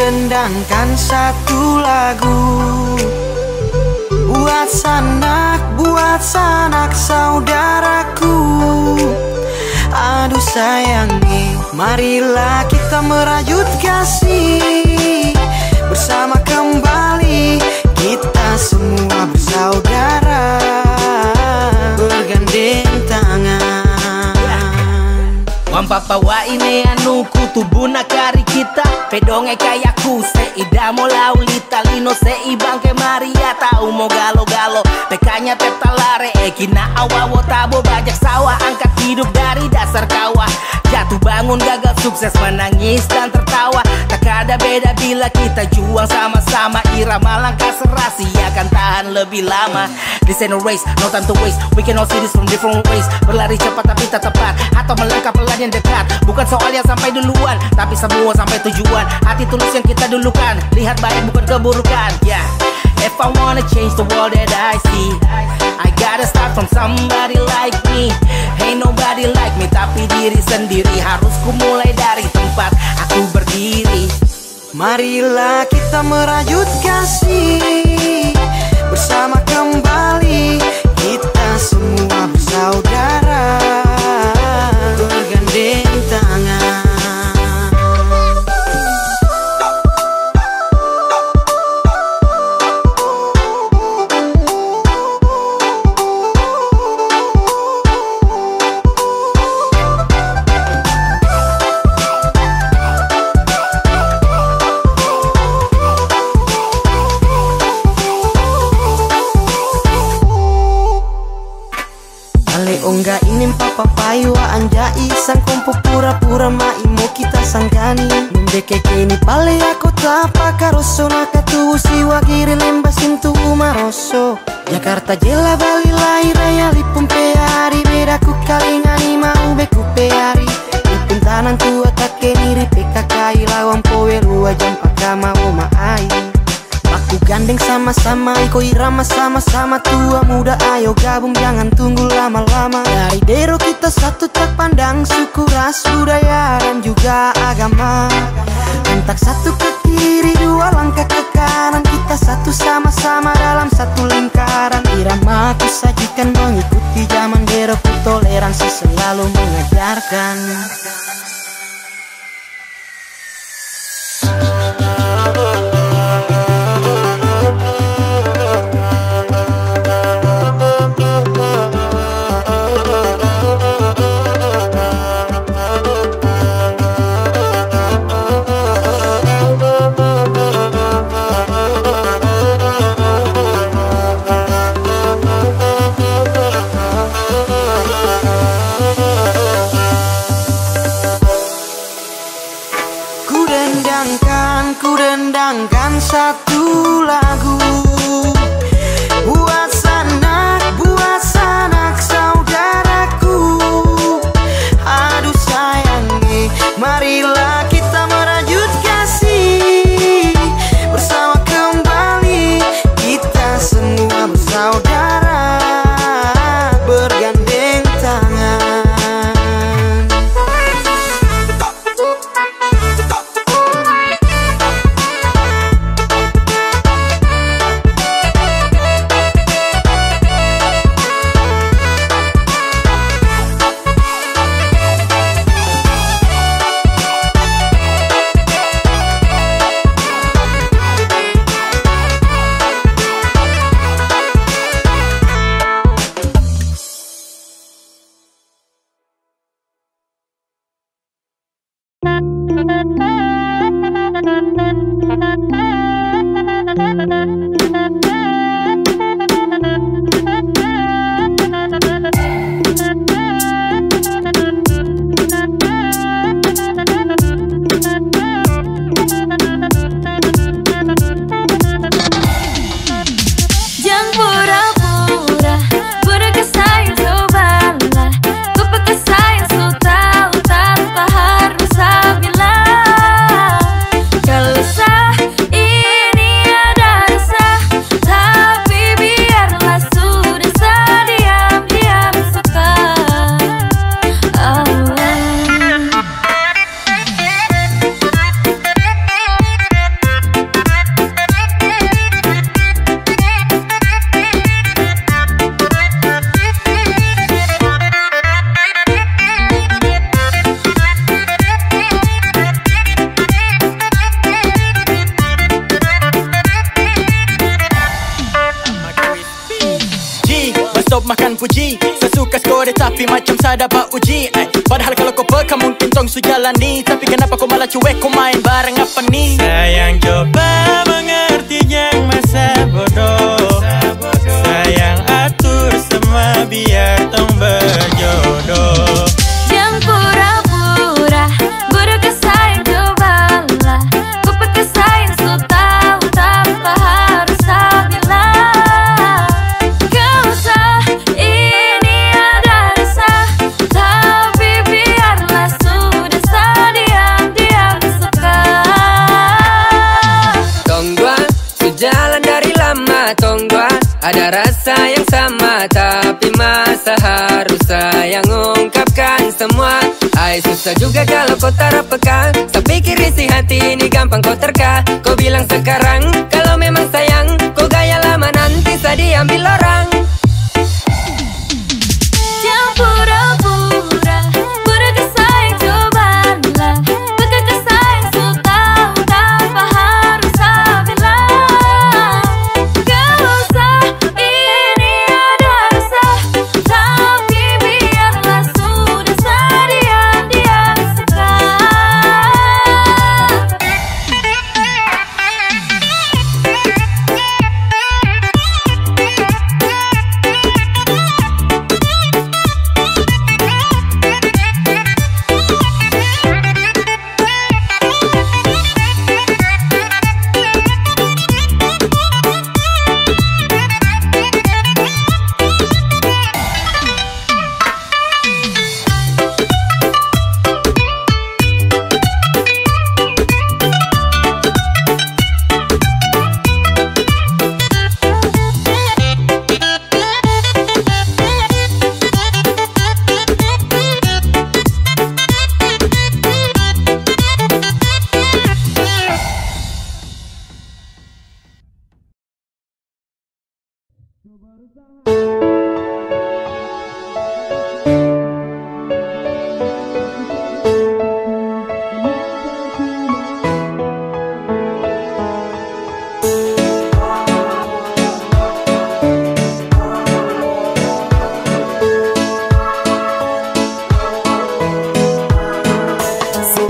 Speaker 14: dendangkan satu lagu buat sanak saudaraku. Aduh sayangi, marilah kita merajut kasih bersama kembali. Kita semua bersaudara, bergandeng tangan.
Speaker 12: Wampapa wa ine anu kutubuna kari kita pedonge kayaku seida mo laulita lino seibang ke Maria tau mo galo-galo pekanya tetalare kina awawo tabo bajak sawah angkat hidup dari dasar kawah jatuh bangun gagal sukses menangis dan tertawa tak ada beda bila kita juang sama-sama irama langkah serasi akan tahan lebih lama. This ain't a race, no time to waste. We can all see this from different ways. Berlari cepat tapi tak tepat atau melangkah pelan yang dekat. Bukan soal yang sampai duluan, tapi semua sampai tujuan. Hati tulus yang kita dulukan, lihat baik bukan keburukan. Yeah, if I wanna change the world that I see, I gotta start from somebody like me. Ain't nobody like me, tapi diri sendiri harus ku mulai dari tempat aku berdiri.
Speaker 14: Marilah kita merajut kasih bersama kembali. Kita semua bersaudara, bergandeng tangan. Ongga ini papa payu anjai sang kompo pura-pura maimo kita sanggani mendeke kini pale aku tapa karoso nakatu siwa giri lemba sintu maroso Jakarta jela Bali lai raya lipum peari bedaku kalingani mau beku peari lipum tanan tua tak keniri PKK lawan powe rua jam pakama oma ai aku gandeng sama-sama, iko irama sama-sama. Tua muda ayo gabung jangan tunggu lama-lama. Dari dero kita satu tak pandang suku ras budaya dan juga agama. Hentak satu ke kiri dua langkah ke kanan. Kita satu sama-sama dalam satu lingkaran. Irama aku sajikan mengikuti zaman dero ku toleransi selalu mengajarkan. Ku dendangkan satu lagu buat sanak saudaraku. Aduh sayangi, marilah kita merajut kasih bersama kembali. Kita semua bersaudara, bergandeng tangan.
Speaker 17: puji. Sesuka skor tapi macam saya dapat uji. Padahal kalau kau peka mungkin tong su jalani. Tapi kenapa kau malah cuek, kau main bareng apa nih?
Speaker 1: Sayang coba mengerti yang masa bodoh. Sayang atur semua biar tong berjodoh.
Speaker 10: Yang pura-pura berkesaing cobalah. Ku pakai sayang so tahu tanpa harus tak bilang. Gak usah ini ada rasa, tapi biarlah sudah sediam-diam suka.
Speaker 18: Tonggua, sejalan dari lama tonggua. Ada rasa yang sama, tapi masa harus saya ungkapkan semua. Ay susah juga kalau kau tak peka. Saya pikir isi hati ini gampang kau terka. Kau bilang sekarang kalau memang sayang, kau gaya lama nanti saya diambil orang.
Speaker 10: Jangan pura-pura berkesaing cobalah. Pakai kesaing so tahu tanpa harus tak bilang. Gak usah ini ada rasa, tapi biarlah sudah sediam-diam suka.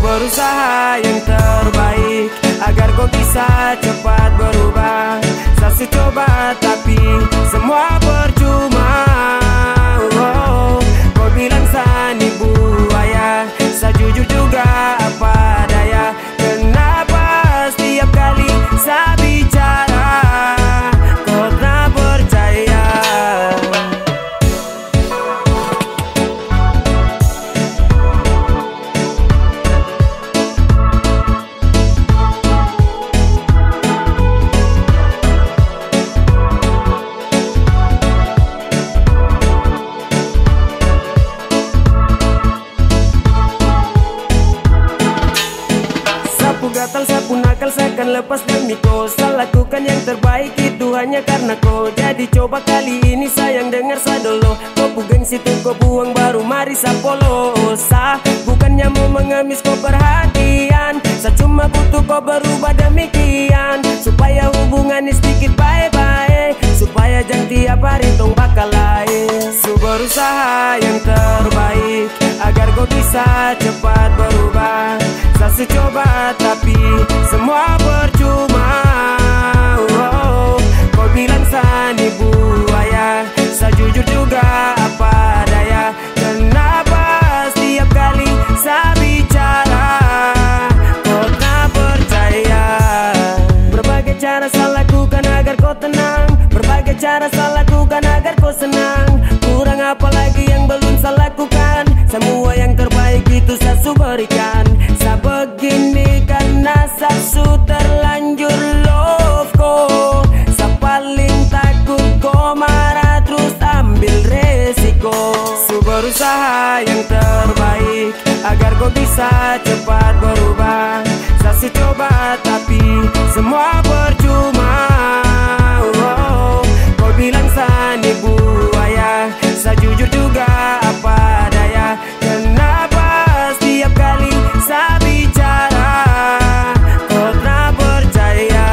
Speaker 7: Berusaha yang terbaik agar kau bisa cepat berubah. Saya coba tapi semua percuma. Kau bilang sani buaya, saya jujur juga apa daya. Kenapa setiap kali saya bicara kau tak percaya? Gatal sapu nakal seakan lepas demi kau. Saya lakukan yang terbaik itu hanya karena kau. Jadi coba kali ini sayang dengar saya dulu. Kau bukan situ kau buang baru mari saya polo. Saya bukannya mau mengemis kau perhatian. Saya cuma butuh kau berubah demikian, supaya hubungan ini sedikit baik-baik, supaya jangan tiap hari tong bakal lain. Berusaha yang terbaik agar kau bisa cepat berubah. Saya coba tapi semua percuma. Kau bilang sani buaya, saya jujur juga apa daya. Kenapa setiap kali saya bicara kau tak percaya? Berbagai cara saya lakukan agar kau tenang, berbagai cara saya lakukan agar kau senang. Kurang apa lagi yang belum saya lakukan? Semua yang terbaik itu saya berikan. Saya begini karena saya terlanjur love kau. Saya paling takut kau marah terus ambil resiko. Berusaha yang terbaik agar kau bisa cepat berubah. Saya coba tapi semua percuma. Kau bilang sani buaya, saya jujur juga apa daya. Kenapa setiap kali saya bicara kau tak percaya?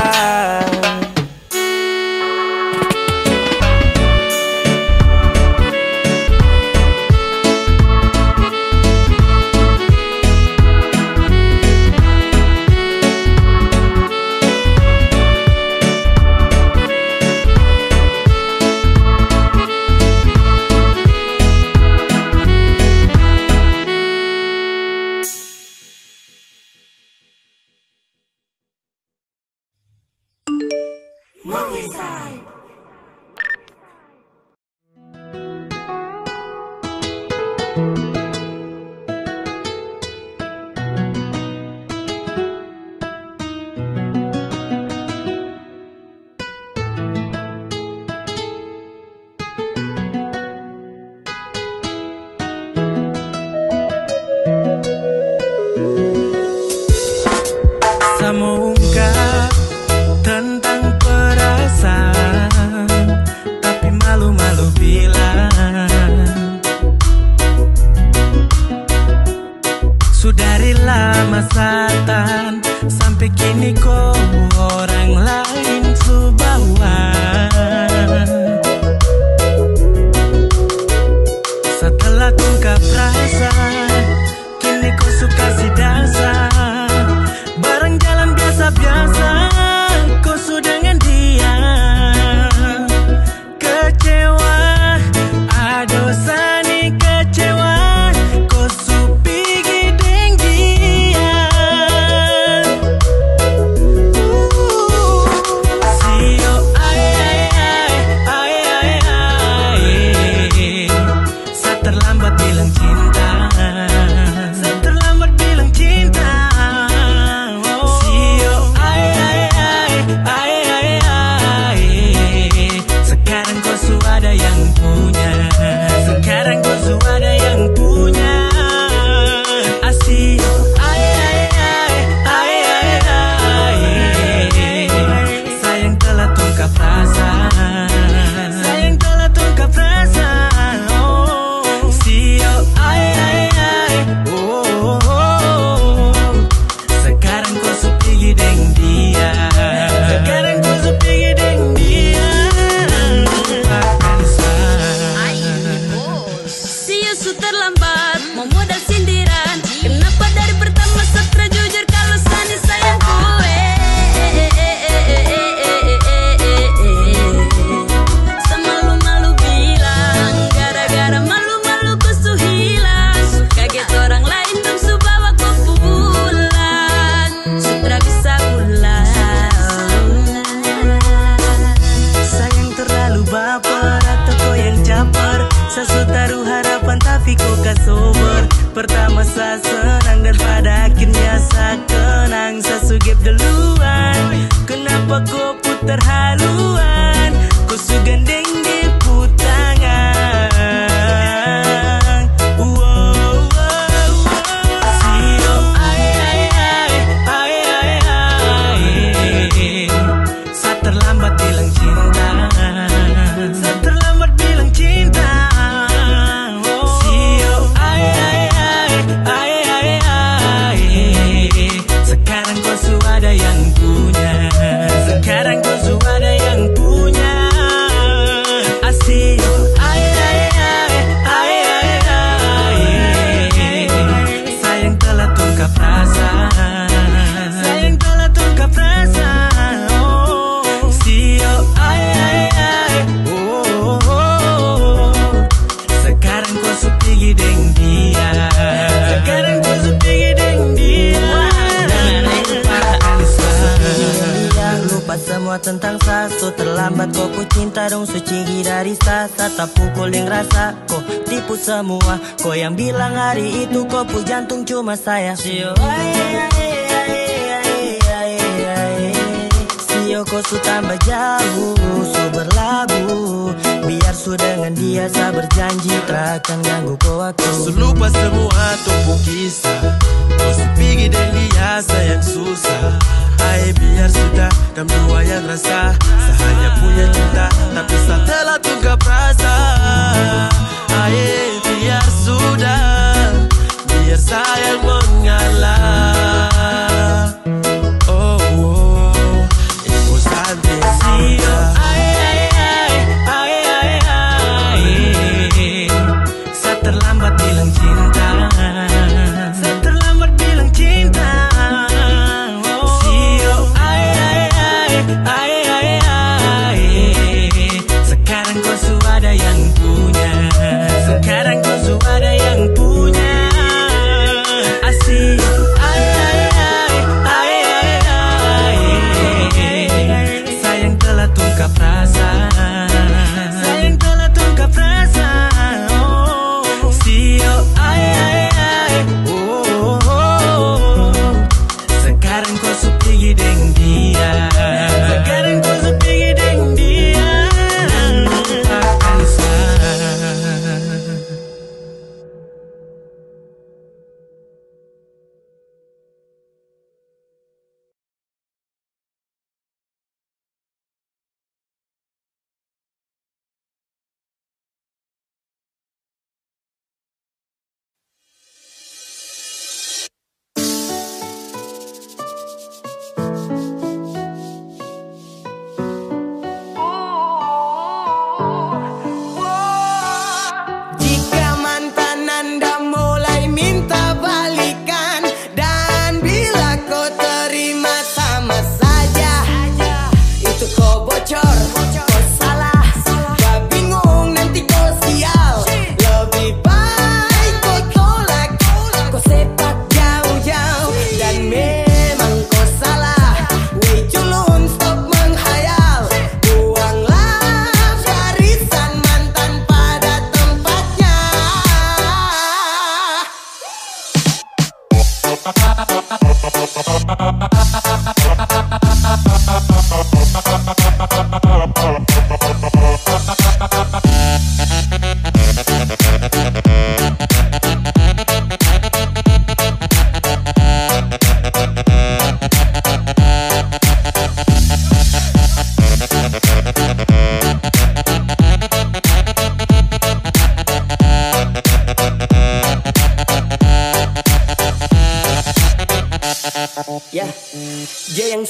Speaker 15: Movie Side.
Speaker 1: Saya mau ungkap tentang perasaan, tapi malu-malu bilang. Sudah dari lama satan, sampai kini kau orang lain subawan. Setelah tungkap rasa, kini kau suka si dasar. Bareng jalan biasa-biasa, kau sudah dengan dia. Kecewa, aduh sani kecewa, kau supigi deng dia. Sio ay ay ay ay ay ay, saya terlambat bilang cinta. Saya terlambat bilang cinta. Sekarang kau sudah yang punya. Sekarang kau sudah yang punya. Asih, ay ay ay ay ay ay. Sayang telah tungkap rasa. Sayang telah tungkap rasa. Oh, sio ay ay ay. Oh, oh, oh. Sekarang kau supigi deng dia. Sekarang kau supigi deng dia.
Speaker 6: Su terlambat, mau modal sindiran. Kenapa dari pertama setra jujur kalau sani sayang kue. Semalu-malu bilang, gara-gara malu-malu ku su hilang. Su kaget orang lain dong su bawa kau pulang. Sutra bisa ulang.
Speaker 1: Sayang terlalu baper atau kau yang caper? Saya taruh harapan tapi kau sober. Pertama saya senang dan pada akhirnya saya kenang. Saya sugep duluan, kenapa kau putar haluan? Kau su gandeng di putangan. Wow, wow, wow. Sio ay ay ay ay ay ay. Saya terlambat bilang cinta. Saya terlambat bilang cinta. Sekarang kau sudah yang punya. Sekarang kau sudah yang punya. Asih, ay ay ay ay ay ay. Sayang telah tungkap rasa. Sayang telah tungkap rasa. Oh, sio ay ay ay. Oh, oh, oh. Sekarang kau supigi deng dia. Sekarang kau supigi deng dia. Lupa semua tentang sasu. Terlambat kau ku cinta dong suci dari sasa. Tak pukul yang rasa kau tipu semua. Kau yang bilang hari itu kau pu jantung cuma saya. Sio Sio kau su tambah jauh, su berlabuh. Biar su dengan dia saya berjanji tak akan ganggu kau waktu.
Speaker 2: Su lupa semua tumpu kisah. Kau su pergi dan dia sayang susah. Ay biar sudah dan dua yang rasa. Saya hanya punya cinta tapi saya telah tungkap rasa. Ay biar sudah, biar sayang mengalah. Oh, oh, ibu santai.
Speaker 1: Sio ay ay ay ay ay ay. Saya terlambat bilang cinta. Saya terlambat bilang cinta. Sio ay ay ay ay ay ay. Sekarang kau sudah yang punya. Sekarang kau sudah yang punya. Asih ay ay ay ay ay ay. Sayang telah tungkap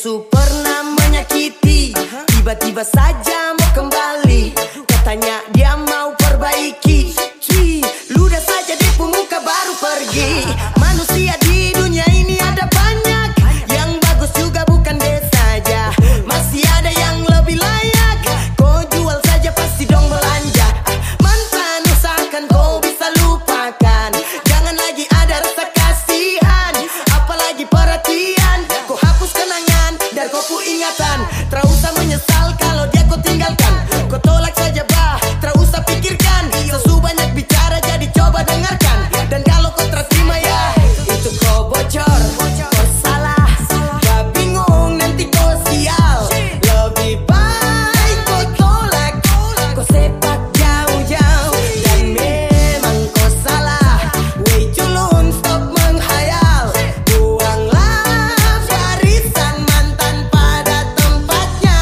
Speaker 14: su pernah menyakiti, tiba-tiba saja mau kembali. Katanya dia mau perbaiki. Ludah saja di muka baru pergi. Manusia di dunia ini ada banyak, yang bagus juga bukan dia saja. Masih ada yang lebih layak, kau jual saja pasti dong belanja. Mantan usahakan kau bisa lupakan, jangan lagi ada rasa kasihan, apalagi perhatian. Kau hapus kenangan dan kau pu ingatan. Tak usah menyesal kalau dia kau tinggalkan. Kau tolak saja bah, tak usah pikirkan. Sesu banyak bicara jadi coba dengarkan. Dan kalau kau terima ya, itu kau bocor, kau salah. Gak bingung nanti kau sial. Lebih baik kau tolak, kau sepak jauh-jauh. Dan memang kau salah. Wey culun, stop menghayal. Buanglah barisan mantan pada tempatnya.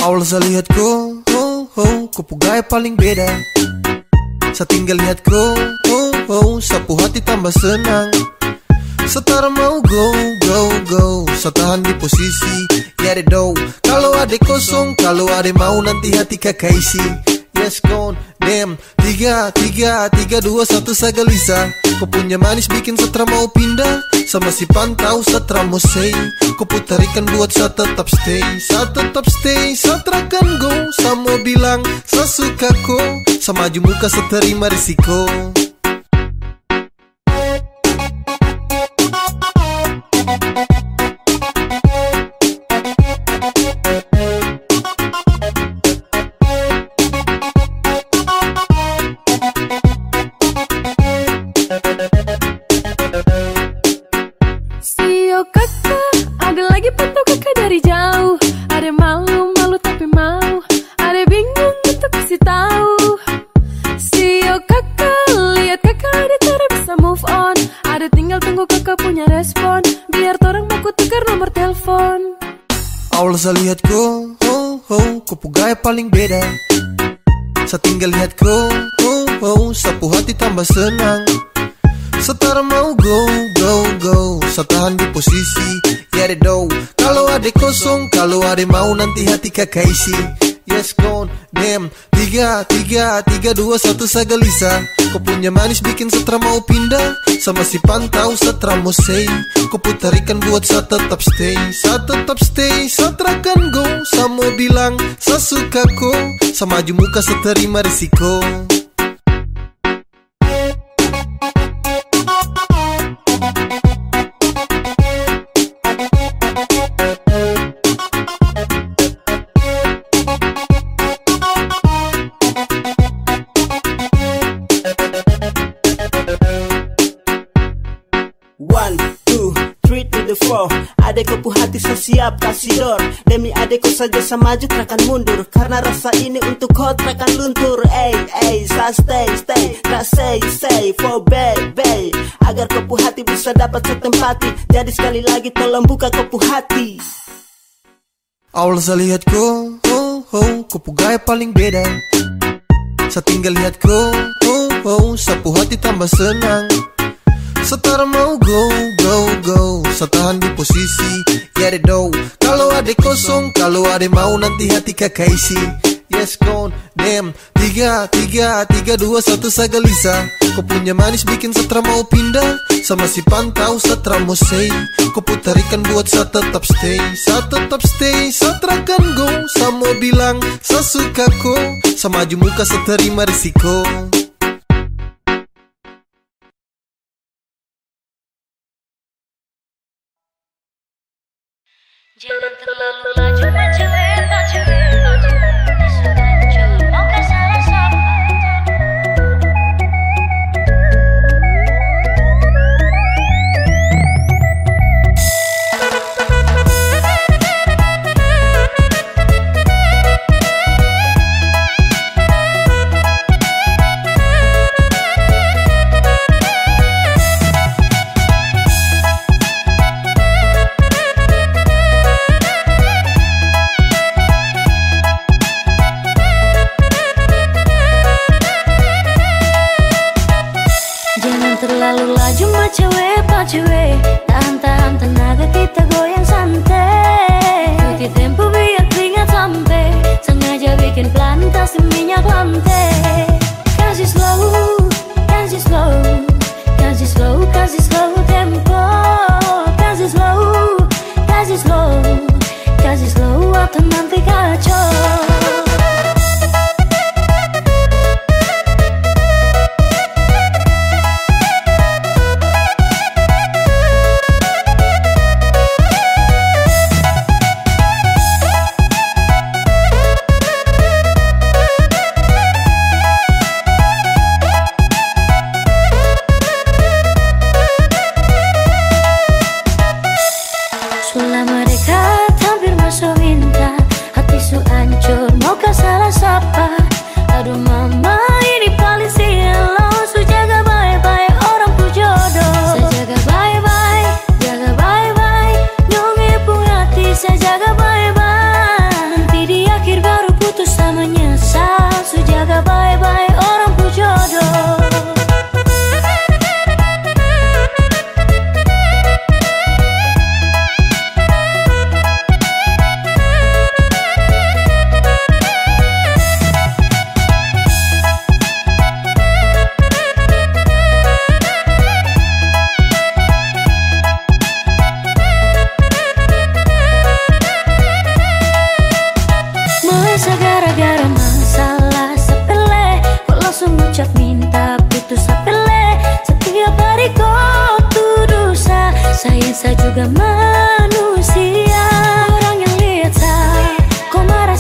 Speaker 19: Awal saya lihat kau, kau gaya paling beda. Saya tinggal lihat kau, sapu hati tambah senang. Setara mau go, saya tahan di posisi, ya deh do. Kalau ada kosong, kalau ada mau nanti hati kakak isi. Yes gone, damn. 3, 2, 1 saya gelisah. Kau punya manis bikin setra mau pindah. Sama si pantau setra mau say. Kau putarikan buat saya tetap stay. Saya tetap stay, saya terakan go. Saya mau bilang, saya suka kau. Saya maju muka, saya terima risiko. Awal saya lihat kau, kau gaya paling beda. Saya tinggal lihat kau, sapu hati tambah senang. Setara mau go, saya tahan di posisi, ya deh do. Kalau ada kosong, kalau ada mau nanti hati kakak isi. Yes gone, damn. 3, 2, 1 saya gelisah. Kau punya manis bikin setra mau pindah. Sama si pantau setra mau say. Kau putarikan buat saya tetap stay. Saya tetap stay, saya terakan go. Saya mau bilang, saya suka kau. Saya maju muka, saya terima risiko.
Speaker 2: Adek kau hati saya siap kasih door. Demi adek kau saja saya maju takkan mundur. Karena rasa ini untuk kau takkan luntur. Saya stay, tak say for baby. Agar kau hati bisa dapat setempati. Jadi sekali lagi tolong buka kau hati.
Speaker 19: Awal saya lihat kau, kau gaya paling beda. Saya tinggal lihat kau, sapu hati tambah senang. Setara mau go, go, go. Setahan di posisi, get it do. Kalau ada kosong, kalau ada mau nanti hati kakak isi. Yes, gone, damn. 3, 2, 1 sagalisa. Kau punya manis bikin setra mau pindah. Sama si pantau setra mau say. Kau putarikan buat saya tetap stay. Saya tetap stay, setra kan go. Saya mau bilang, saya suka kau. Sama maju muka saya terima risiko.
Speaker 10: Jangan terlalu laju cewek, mau ke salah siapa? Terlalu laju cewek, tahan tenaga kita goyang santai. Cuci tempo biar keringat sampai. Sengaja bikin pelan kasih minyak lantai. Kasih slow, kasih slow, kasih slow, kasih slow tempo. Kasih slow, kasih slow, kasih slow atau nanti kacau. Aduh mama ini paling silau. Su jaga bye-bye orang pu jodoh. Saya jaga bye-bye, jaga bye-bye. Nyonge pun hati saya jaga bye-bye. Nanti di akhir baru putus sama nyesal. Su jaga bye-bye orang pu jodoh. Gara-gara masalah sepele, kok langsung ucap minta putus sepele. Setiap hari kau tuduh saya juga manusia. Orang yang lihat kau marah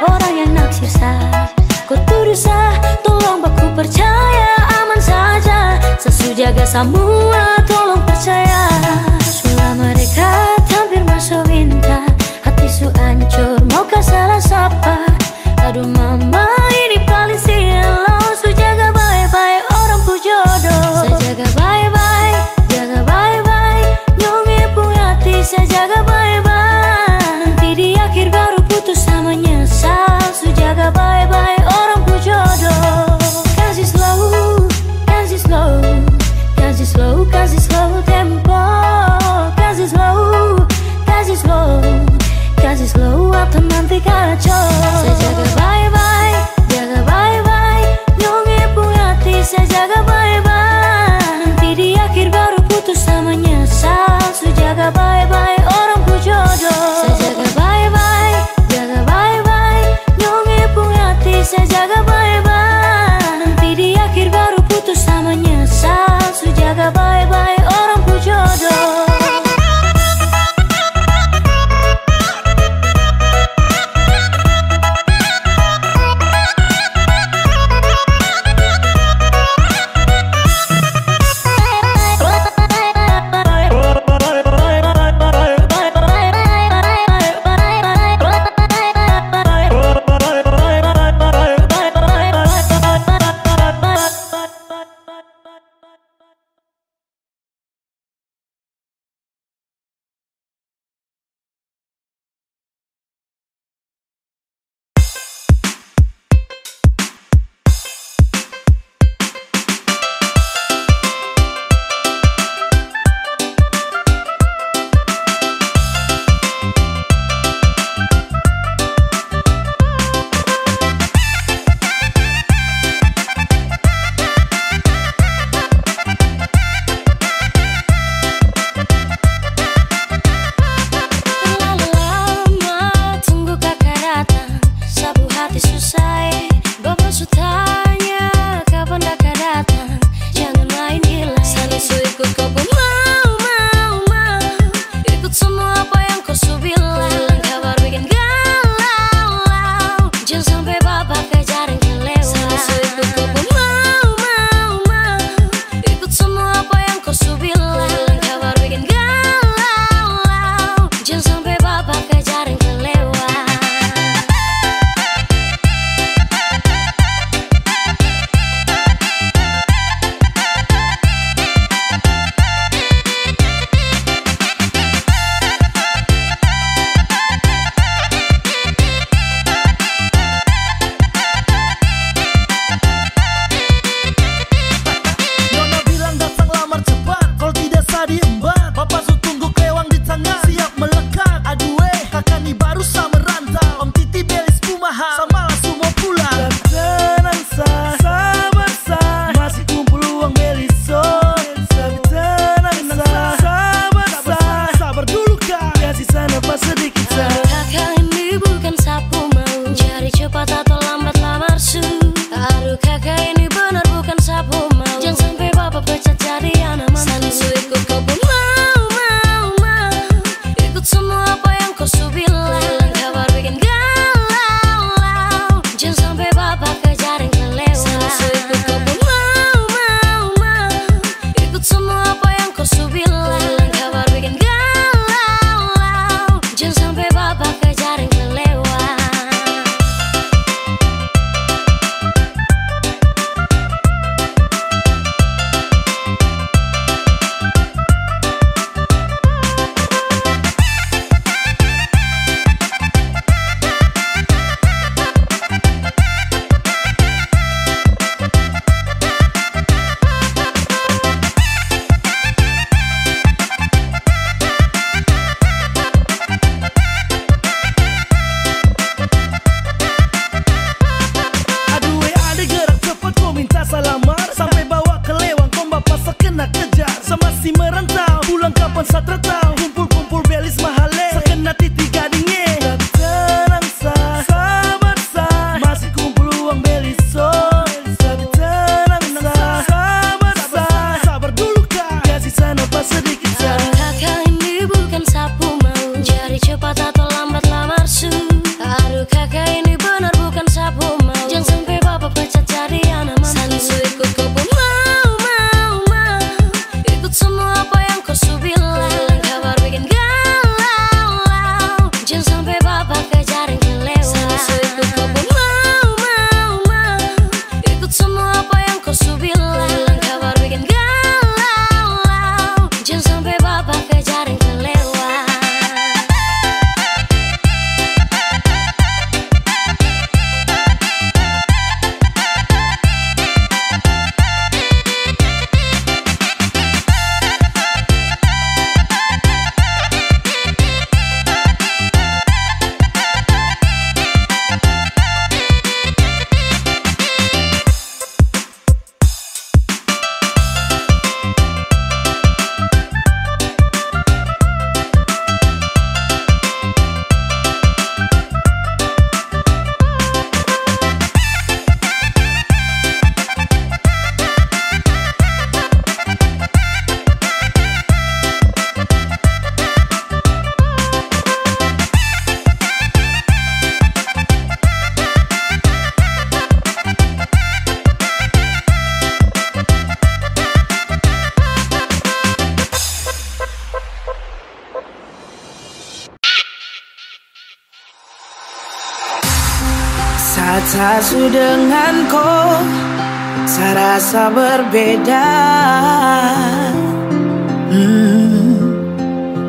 Speaker 10: orang yang naksir kau tuduh tolong baku percaya aman saja. Sesu jaga semua tolong percaya. Selama dekat hampir masuk minta, hati su hancur mau ke salah siapa. Aduh mama ini paling silau. Su jaga bye-bye orang pu jodoh. Saya jaga bye-bye, jaga bye-bye. Nyonge pun hati saya jaga bye-bye. Nanti di akhir baru putus sama nyesal. Su jaga bye-bye orang pu jodoh. Kasih slow, kasih slow, kasih slow, kasih kau pun mau ikut semua apa yang kau su bilang. Kabar bikin galau, jangan sampai bapak kejar yang kelewat. Selalu ikut kau pun mau ikut semua apa yang kau su bilang. Kabar bikin galau, jangan sampai bapak kejar yang kelewat.
Speaker 20: Nona bilang datang lamar cepat, kalau tidak sah diembat. Bapak su tunggu kelewang di tangan, siap melekat. Aduh kakak nih baru sa merantau. Om Titi belis kumahal, sama langsung mau pulang. Tenang sa, sabar sa, masih kumpul uang beliso. Tapi tenang sa, sabar sa, sabar dulu kak, kasih sana pas sedikit sa.
Speaker 10: Kakak ini bukan sapu mau cari cepat atau lambat lamar su. Aduh kakak ini benar bukan sapu mau, jangan sampai bapak pecat jadi anak mantu. Selalu ikut kau pun mau ikut semua apa yang kau su bilang. Kabar bikin galau, jangan sampai bapak kejar yang kelewat. Selalu ikut kau pun mau ikut semua apa yang kau su bilang. Kabar bikin galau, jangan sampai bapak kejar yang kelewat.
Speaker 20: Aduh ada gerak cepat kau minta salamar, sampai bawa ke lewang kau bapak sekena kejar. Sama si merantau, pulang kapan sa tertahu. Kumpul-kumpul belis mahale, sekena titi gadingnya. Tapi tenang sa, sabar sa, masih kumpul uang beliso. Tapi tenang sa, sabar sa, sabar dulu kak, kasih sana pas sedikit sa.
Speaker 10: Kakak ini bukan sapu mau cari cepat atau lambat lamar su. Aduh kakak ini benar bukan sapu mau, jangan sampai bapak pecat jadi anak mantu. Selalu ikut kau pun mau ikut semua apa yang kau su bilang. Kabar bikin galau, jangan sampai bapak kejar yang kelewat. Selalu ikut kau pun mau ikut semua apa yang kau su bilang. Kabar bikin galau, jangan sampai bapak kejar yang kelewat.
Speaker 5: Saat su dengan kau, saya rasa berbeda.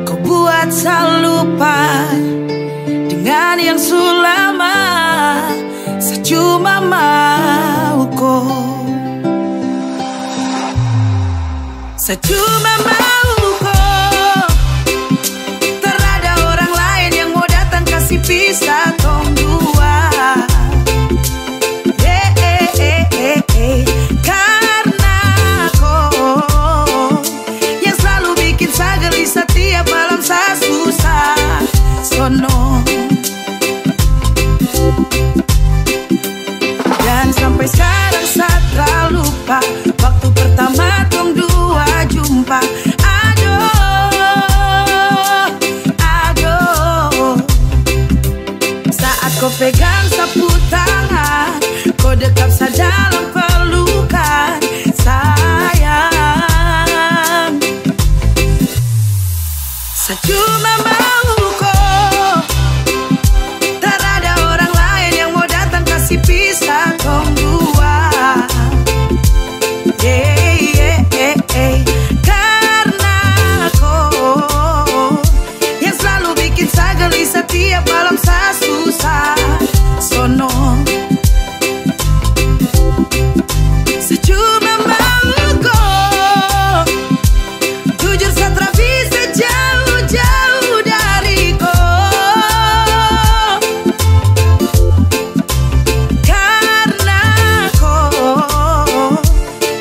Speaker 5: Kau buat saya lupa dengan yang sulama. Saya cuma mau kau, saya cuma mau kau. Terada orang lain yang mau datang kasih pisah tong dua. Karena kau yang selalu bikin saya gelisah tiap malam saya susah sono. Dan sampai sekarang saya terlupa waktu pertama tong dua jumpa. Saya cuma mau kok, tak ada orang lain yang mau datang kasih pisah tong dua. Karena kau yang selalu bikin saya gelisah tiap malam saya susah. Sono saya cuma mau kok, jujur saya tak bisa jauh-jauh dari kau. Karena kau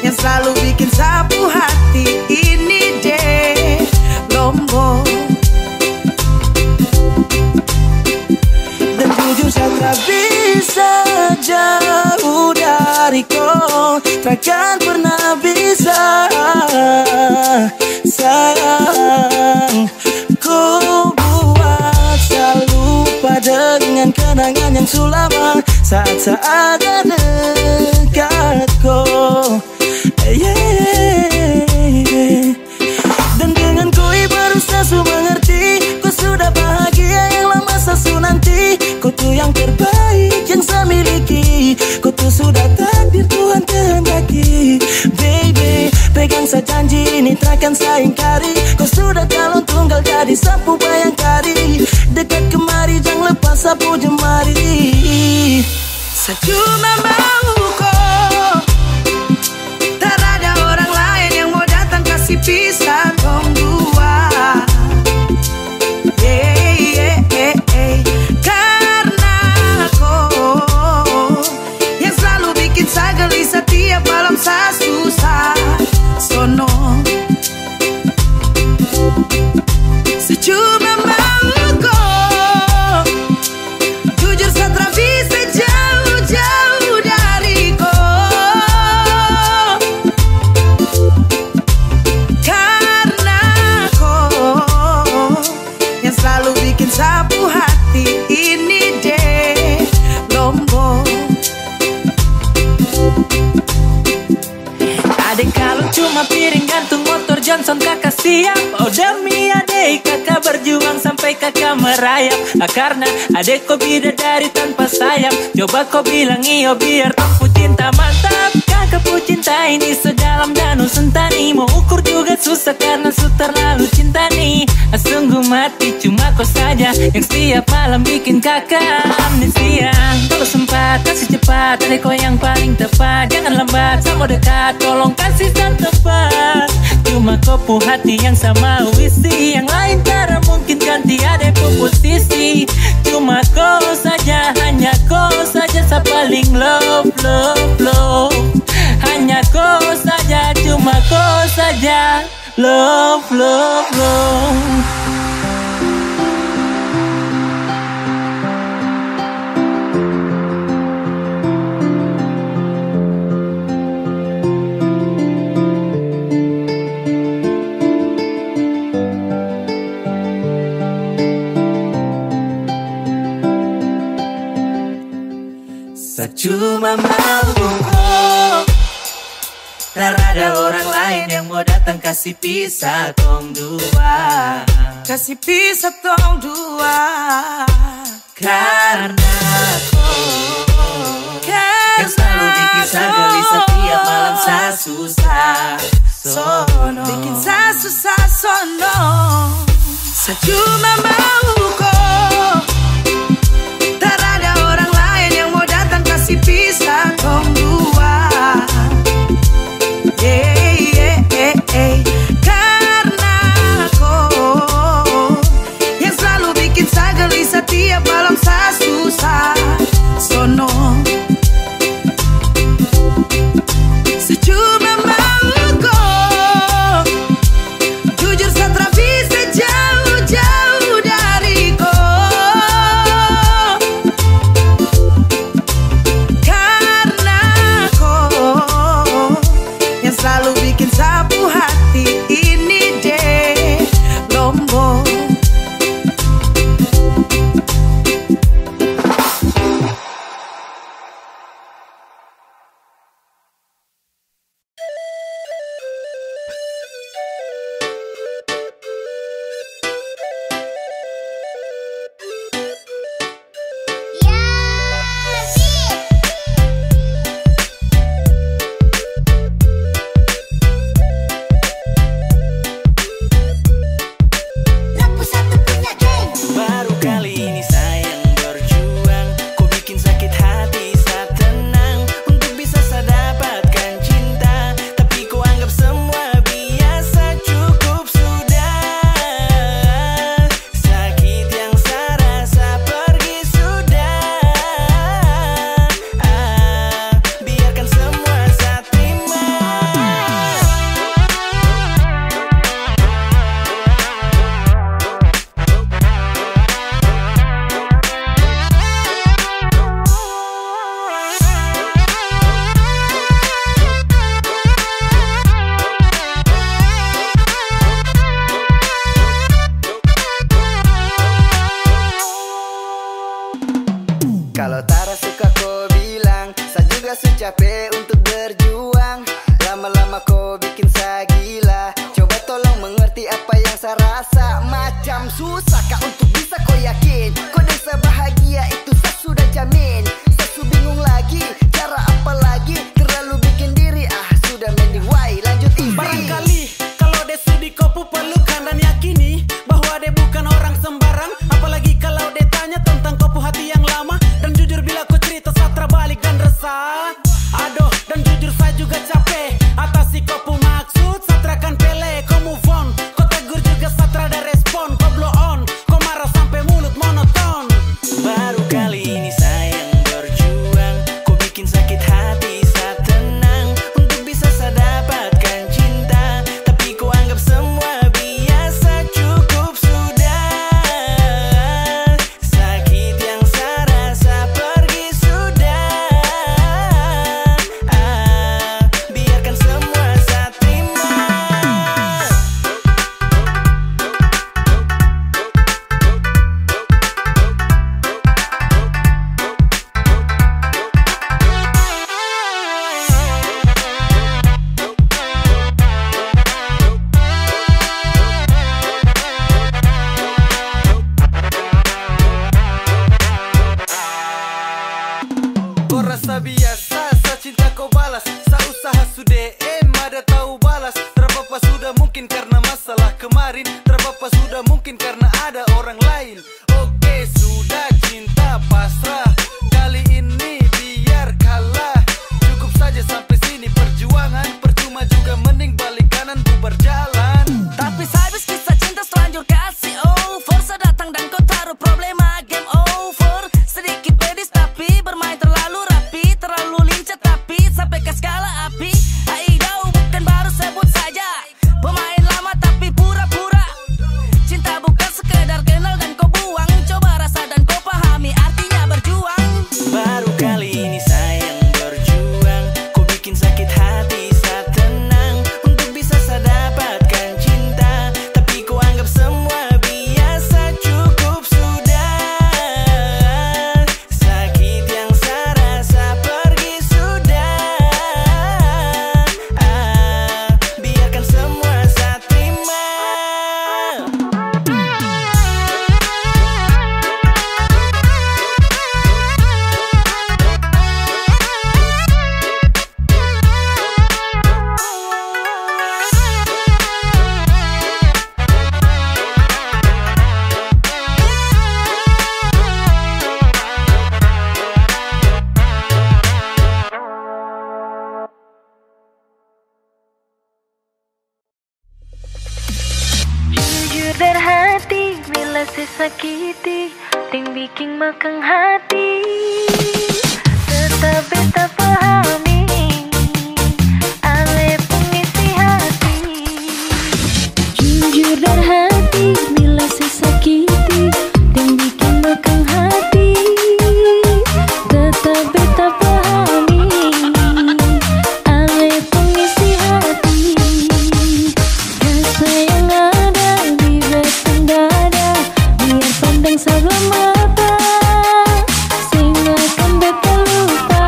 Speaker 5: yang selalu bikin sapu hati ini deh lombok. Dan jujur saya tak bisa jauh dari kau, takkan pernah bisa sayang. Kau buat saya lupa dengan kenangan yang sulama saat-saat dekat kau. Dan dengan kau baru saya mengerti, kau sudah bahagia yang lama saya nanti. Kau tuh yang terbaik yang saya miliki, kau tuh sudah takdir Tuhan kehendaki. Baby, pegang saya janji ini takkan saya ingkari, kau sudah calon tunggal jadi sapu bayangkari. Dekat kemari jangan lepas sapu jemari. Saya cuma mau kok, tak ada orang lain yang mau datang kasih pisah tong dua. Karena kau yang selalu bikin saya gelisah tiap malam saya susah. Sono saya cuma mau kok, jujur saya tak bisa jauh-jauh dari kau. Karena kau yang selalu bikin sapu hati ini deh lombok. Adek kalau cuma piring gantung motor Johnson kakak siap. Oh demi adek kakak berjuang sampai kakak merayap. Karena adek kau bidadari tanpa sayap. Coba kau bilang iyo biar tempuh cinta mantap. Kakak pu cinta ini sedalam danau sentani. Mau ukur juga susah karena su terlalu cinta nih. Sungguh mati cuma kau saja yang setiap malam bikin kakak amnesia. Kalau sempat kasih cepat, adek kau yang paling tepat. Jangan lambat sama dekat, tolong kasih dan tepat. Cuma kau pu hati yang sama isi, yang lain cara mungkin ganti adek pu posisi. Cuma kau saja, hanya kau saja saya paling love. Hanya kau saja, cuma kau saja love. Saya cuma mau kok, tak ada orang lain yang mau datang kasih pisah tong dua. Kasih pisah tong dua. Karena kau yang selalu bikin saya gelisah tiap malam saya susah. Sono bikin saya susah sono. Saya cuma mau kok, tak ada orang lain yang mau datang kasih pisah tong dua. Karena kau yang selalu bikin saya gelisah tiap malam saya susah. Sono saya cuma mau kok, jujur saya tak bisa jauh-jauh dari
Speaker 21: capek untuk berjuang. Lama-lama kau bikin saya gila. Coba tolong mengerti apa yang saya rasa. Macam susah kah untuk bisa kau yakin. Kau dan saya bahagia itu saya sudah jamin. Saya sudah bingung lagi, cara apa lagi. Terlalu bikin diri, sudah mending why lanjut easy.
Speaker 22: Barangkali kalau dia sudi kau perlukan dan yakini bahwa dia bukan orang sembarang. Apalagi kalau dia tanya tentang kopu hati yang lama. Dan jujur bila kau cerita saya terbalik dan resah. Aduh, dan jujur saya juga capek atasi kopu maksud saya terakan pele. Kau move on, kau tegur juga saya terada respon. Kau blow on, kau marah sampai mulut monoton.
Speaker 1: Baru kali ini saya yang berjuang. Kau bikin sakit hati saya tenang. Untuk bisa saya dapatkan cinta, tapi kau anggap semua biasa. Cukup sudah. Sakit yang saya rasa pergi sudah. Biarkan semua saya terima.
Speaker 21: Kau rasa biasa, saya cinta kau balas. Saya usaha sudah ada tahu balas. Terpapa sudah mungkin karena masalah kemarin. Terpapa sudah mungkin karena ada orang lain. Oke sudah cinta pasrah. Kali ini biar kalah. Cukup saja sampai sini perjuangan. Percuma juga mending balik kanan bubar jalan.
Speaker 12: Tapi habis kisah cinta selanjut kasih over. Saya datang dan kau taruh problema game over. Sedikit pedis tapi bermain terlalu rapi. Terlalu lincah tapi sampai ke skala api. Aidau bukan baru sebut saja. Pemain lama tapi pura-pura. Cinta bukan sekedar kenal dan kau buang. Coba rasa dan kau pahami artinya berjuang.
Speaker 1: Baru kali ini saya yang berjuang. Kau bikin sakit hati saya tenang. Untuk bisa saya dapatkan cinta, tapi kau anggap semua biasa. Cukup sudah. Sakit yang saya rasa pergi sudah. Biarkan semua saya terima.
Speaker 10: Jujur dari hati bila saya sakiti, ting bikin makang hati. Tetap beta pahami, ale pengisi hati. Jujur dari hati bila saya sakiti, ting bikin makang hati. Tetap beta pahami, ale pengisi hati. Rasa yang ada di batang dada, biar pandang sebelah mata, sehingga kan beta lupa.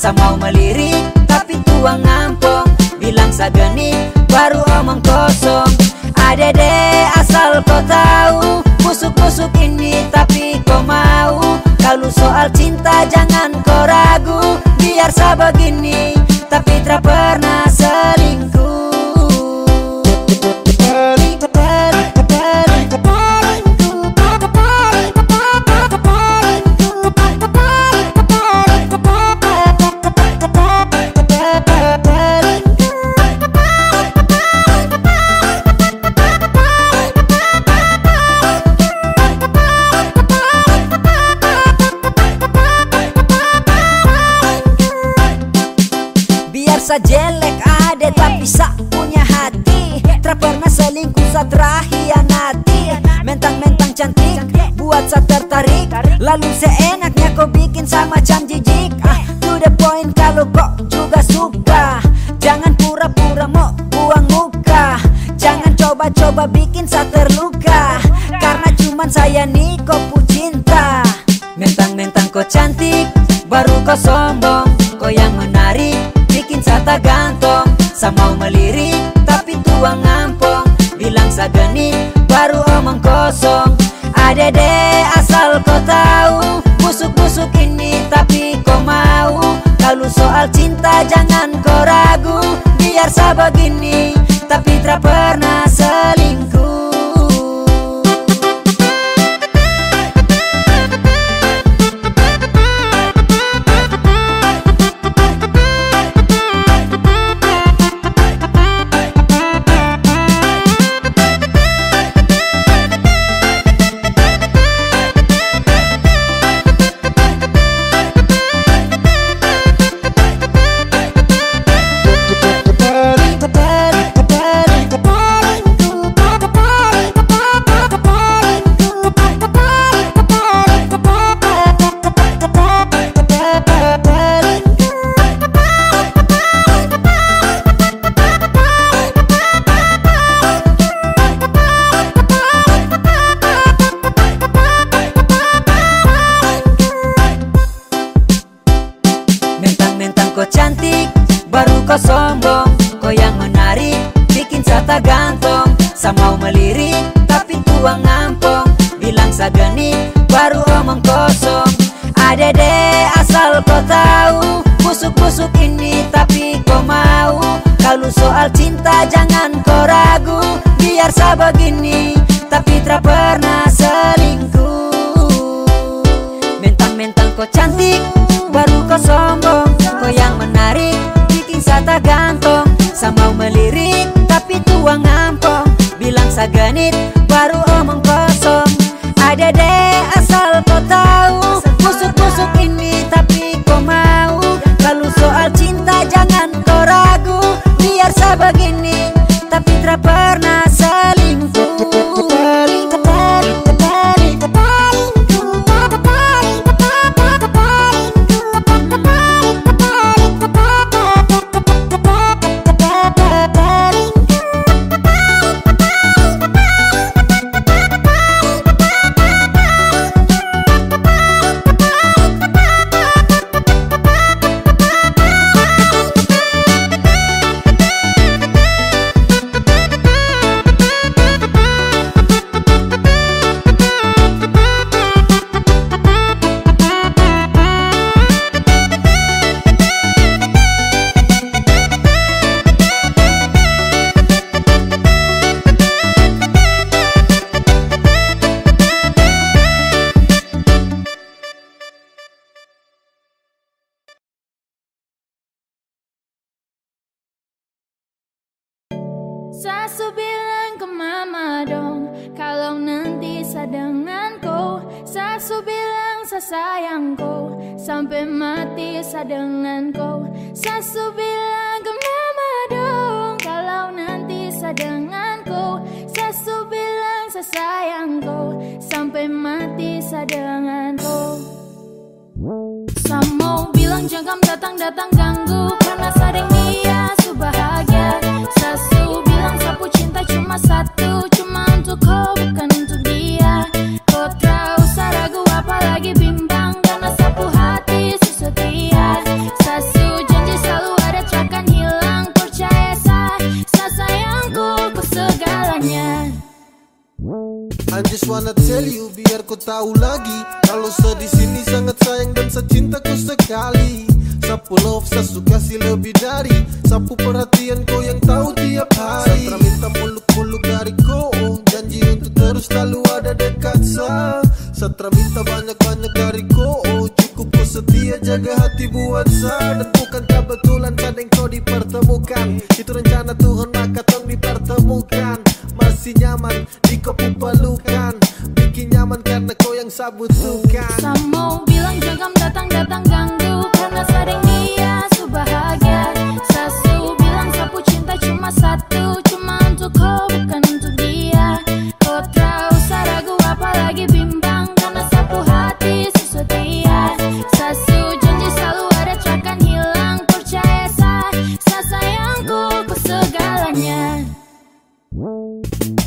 Speaker 11: Sa mau melirik tapi tuang ngampong, bilang sa genit baru omong kosong. Adede asal kau tahu, busuk-busuk ini tapi kau mau. Kalau soal cinta jangan kau ragu, biar sa begini tapi tak pernah selingkuh. Sa jelek ada tapi sa punya hati, tak pernah selingkuh sa terhianati. Mentang-mentang cantik buat sa tertarik, lalu seenaknya kau bikin sa macam jijik. To the point kalau kau juga suka, jangan pura-pura mau buang muka. Jangan coba-coba bikin sa terluka, karena cuman saya nih kau pu cinta. Mentang-mentang kau cantik baru kau sombong, kau yang menarik bikin sa tak gantong. Sa mau melirik tapi tuang ngampong, bilang sa genit baru omong kosong. Adede asal kau tahu, busuk-busuk ini tapi kau mau. Kalau soal cinta jangan kau ragu, biar sa begini tapi tak pernah selingkuh. Kau cantik baru kau sombong, kau yang menarik bikin sa tak gantong. Sa mau melirik tapi tuang ngampong, bilang sa genit baru omong kosong. Adede asal kau tahu, busuk-busuk ini tapi kau mau. Kalau soal cinta jangan kau ragu, biar sa begini tapi tak pernah selingkuh. Mentang-mentang kau cantik baru kau sombong, kau yang menarik bikin sa tak gantong. Sa mau melirik tapi tuang ngampong, bilang sa genit baru omong kosong. Adede asal kau tahu, busuk-busuk ini tapi kau mau. Kalau soal cinta jangan kau ragu, biar sa begini tapi tak pernah selingkuh.
Speaker 6: Sasu bilang ke mama dong, kalau nanti sa dengan kau. Sasu bilang sa sayang kau, sampai mati sa dengan kau. Sasu bilang ke mama dong, kalau nanti sa dengan kau. Sasu bilang sa sayang kau, sampai mati sa dengan kau. Sa mau bilang jangan datang-datang ganggu, karena sadeng dia su bahagia. Sasu bilang sapu cinta cuma satu, cuma untuk kau bukan untuk dia. Kau tak usah ragu apalagi bimbang, karena sapu hati su setia. Sasu
Speaker 19: kau tahu lagi kalau saya di sini sangat sayang dan saya cinta kau sekali. Sapu love, saya suka si lebih dari sapu perhatian kau yang tahu tiap hari. Saya minta muluk-muluk dari kau, janji untuk terus selalu ada dekat saya. Saya minta banyak-banyak dari kau, cukup kau setia jaga hati buat saya. Dan bukan kebetulan kadang kau dipertemukan, itu rencana Tuhan maka tong dipertemukan. Masih nyaman di kau pelukan, bikin nyaman karena kau yang saya butuhkan.
Speaker 10: Saya mau bilang jangan datang-datang ganggu, karena sering dia su bahagia. Sasu bilang sapu cinta cuma satu, cuma untuk kau bukan untuk dia. Kau tahu saya ragu apalagi bimbang, karena sapu hati su setia. Sasu janji selalu ada takkan hilang, percaya saya sayangku kau segalanya.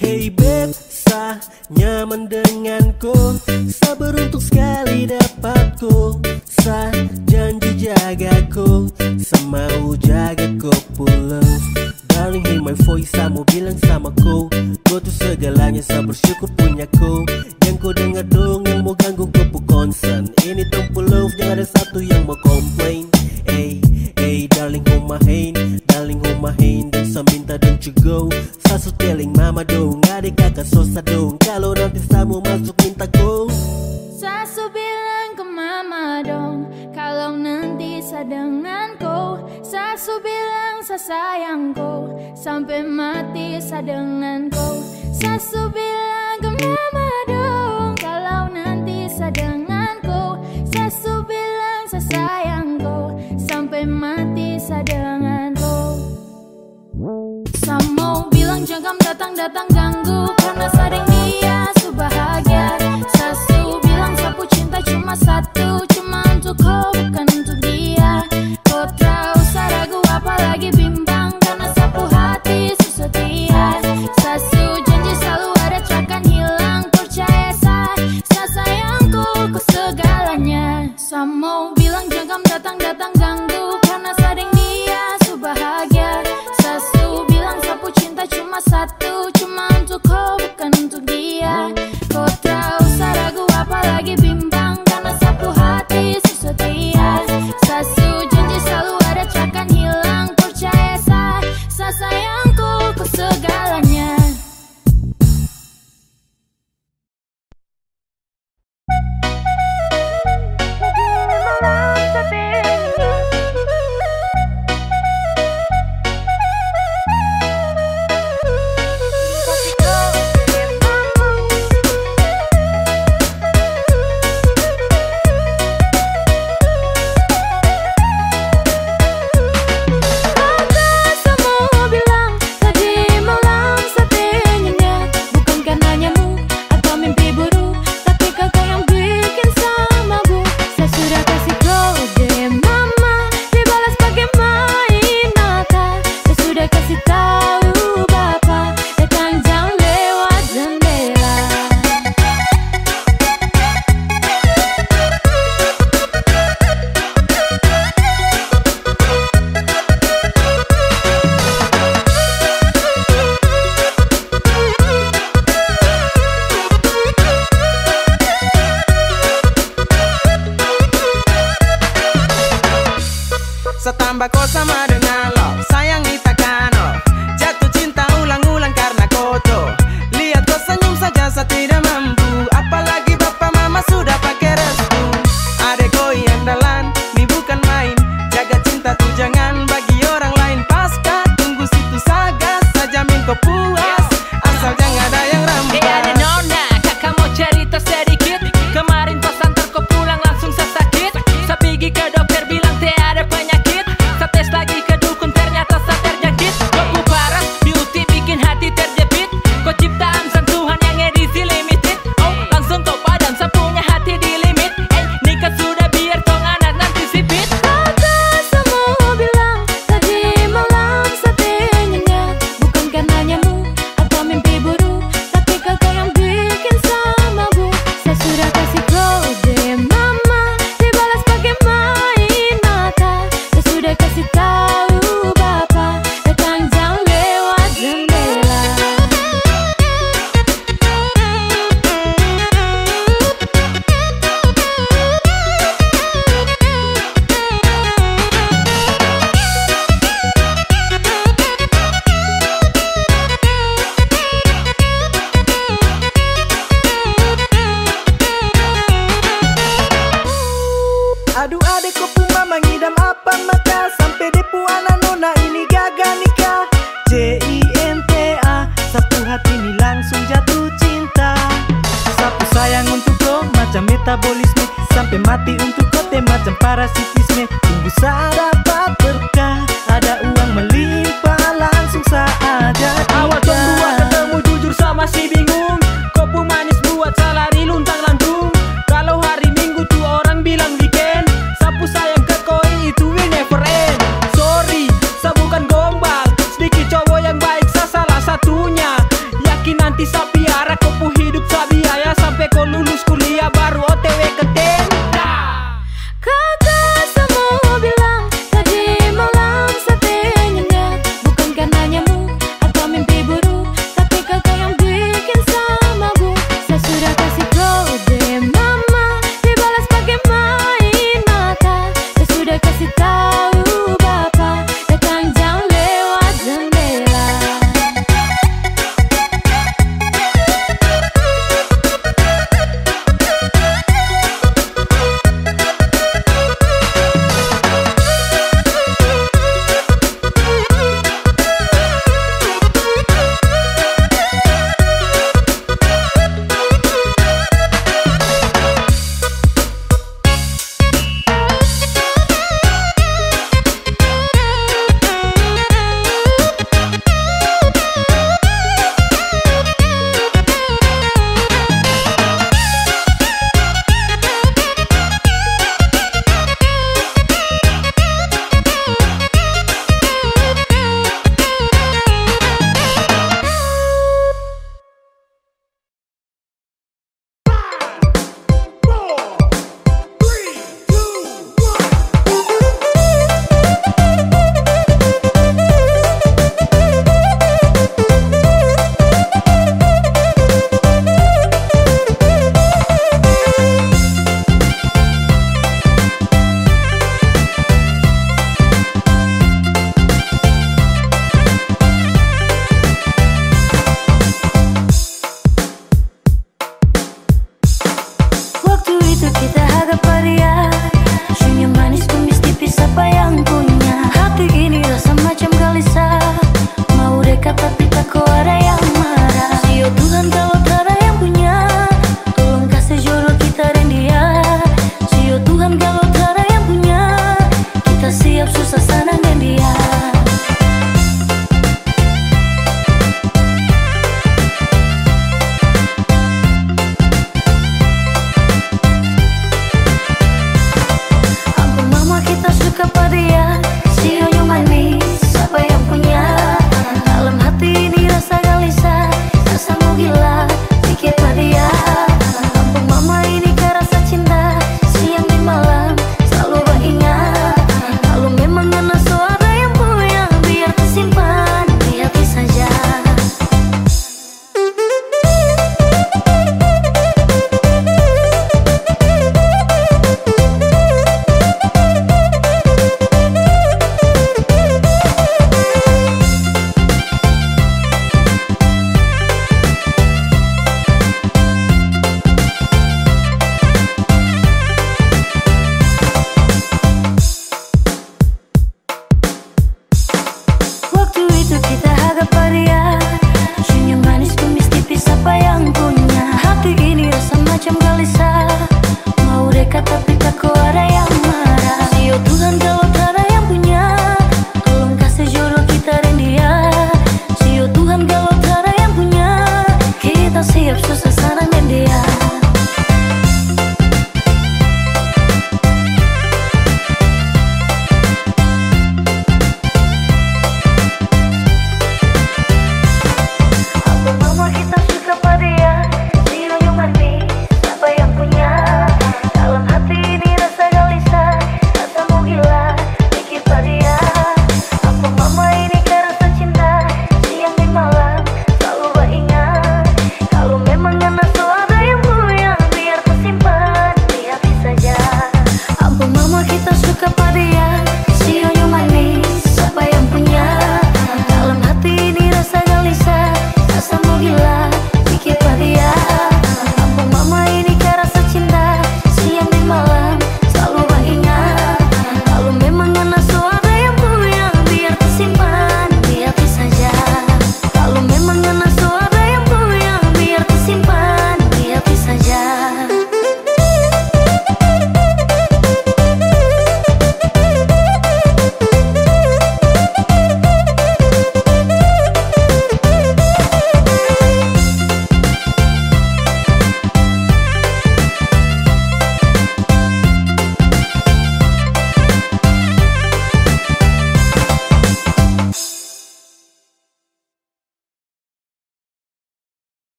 Speaker 1: Hey babe, saya nyaman denganku, saya beruntung sekali dapatku. Saya janji jagaku, saya mau jagaku pulang. Darling, hear my voice, saya mau bilang sama kau, kau tuh segalanya, saya bersyukur punya kau. Yang kau dengar dong yang mau ganggu kau pun concern. Ini tempat love, jangan ada satu yang mau komplain. Hey, darling, hold my hand, darling, hold my hand. Dan saya minta don't you go, saya so telling mama dong, adik kakak sosa dong, kalau nanti saya mau masuk minta go.
Speaker 10: Sasu bilang ke mama dong, kalau nanti saya dengan kau. Sasu bilang saya sayang kau, sampai mati saya dengan kau. Sasu bilang ke mama dong, kalau nanti saya dengan kau. Sasu bilang saya sayang kau, sampai mati saya dengan kau. Saya mau bilang jangan datang-datang ganggu, karena sering dia su bahagia. Sasu bilang sapu cinta cuma satu, cuma untuk kau bukan untuk dia. Kau tahu saya ragu apalagi bimbang, karena sapu hati su setia. Sasu janji selalu ada takkan hilang, percaya saya sayangku kau segalanya. Saya mau bilang jangan datang-datang ganggu, karena sering dia su bahagia. Sasu bilang sapu cinta cuma satu, cuma untuk kau bukan untuk dia. Kau tahu saya ragu apalagi bimbang, karena sapu hati su setia. Sasu janji selalu ada takkan hilang, percaya saya sayangku kau segalanya.
Speaker 8: Setambah kau sama dengan lo, sayang ditakkan oh. Jatuh cinta ulang-ulang karena koto. Lihat kau senyum saja saya tidak mampu, apalagi bapak mama sudah pakai restu. Adek kau yang dalan, ini bukan main. Jaga cinta tuh jangan bagi orang lain. Pasca tunggu situ saga, saya jamin kau puas, asal jangan ada yang rampas.
Speaker 9: Ada nona, kakak mau cerita sedikit. Kemarin pas antar kau pulang langsung saya sakit. Saya pergi ke dokter bilang teh ada penyakit. Saya tes lagi ke dukun ternyata saya terjangkit. Kau parah, beauty bikin hati terjepit. Kau ciptaan sentuhan yang edisi limited.
Speaker 20: Kopu ana nona ini gagal nikah. CINTA, sapu hati ini langsung jatuh cinta. Sapu sayang untuk kau macam metabolisme, sampai mati untuk kau teh macam parasitisme. Tunggu saat dapat berkah, ada uang melimpah langsung saja.
Speaker 9: Awal tahun 2 ketemu jujur sama si bingung. Kopu manis buat salari luntang lantung. Kalau hari Minggu tuh orang bilang weekend. Sapu sayang ke koi itu will never end. Sorry, saya bukan gombal, sedikit cowok yang baik saya salah satunya. Yakin nanti saya piara kopu hidup saya biaya sampai kau lulus kuliah baru OTW ke tenda.
Speaker 10: Kakak semua bilang tadi malam sate nyengat. Bukan karena nyamuk atau mimpi buruk, tapi kakak yang bikin sama bu. Saya sudah kasih kode mama, dibalas pakai main mata. Saya sudah kasih tahu bapak, datang jam lewat jendela. Waktu itu kita agak pria, senyum manis kumis tipis apa yang punya. Hati ini rasa macam gelisah, mau dekat tapi takut ada yang marah. Sio Tuhan kalau tak ada yang punya, tolong kasih jodoh kita dan dia. Sio Tuhan kalau tak ada yang punya, kita siap susah senang dan dia. Ampun mama kita suka pada si senyum manis siapa yang punya. Dalam hati ini rasa gelisah, rasa mau gila pikir pada. Ampun mama ini ke rasa cinta, siang di malam selalu beringat. Kalau memang ada suara yang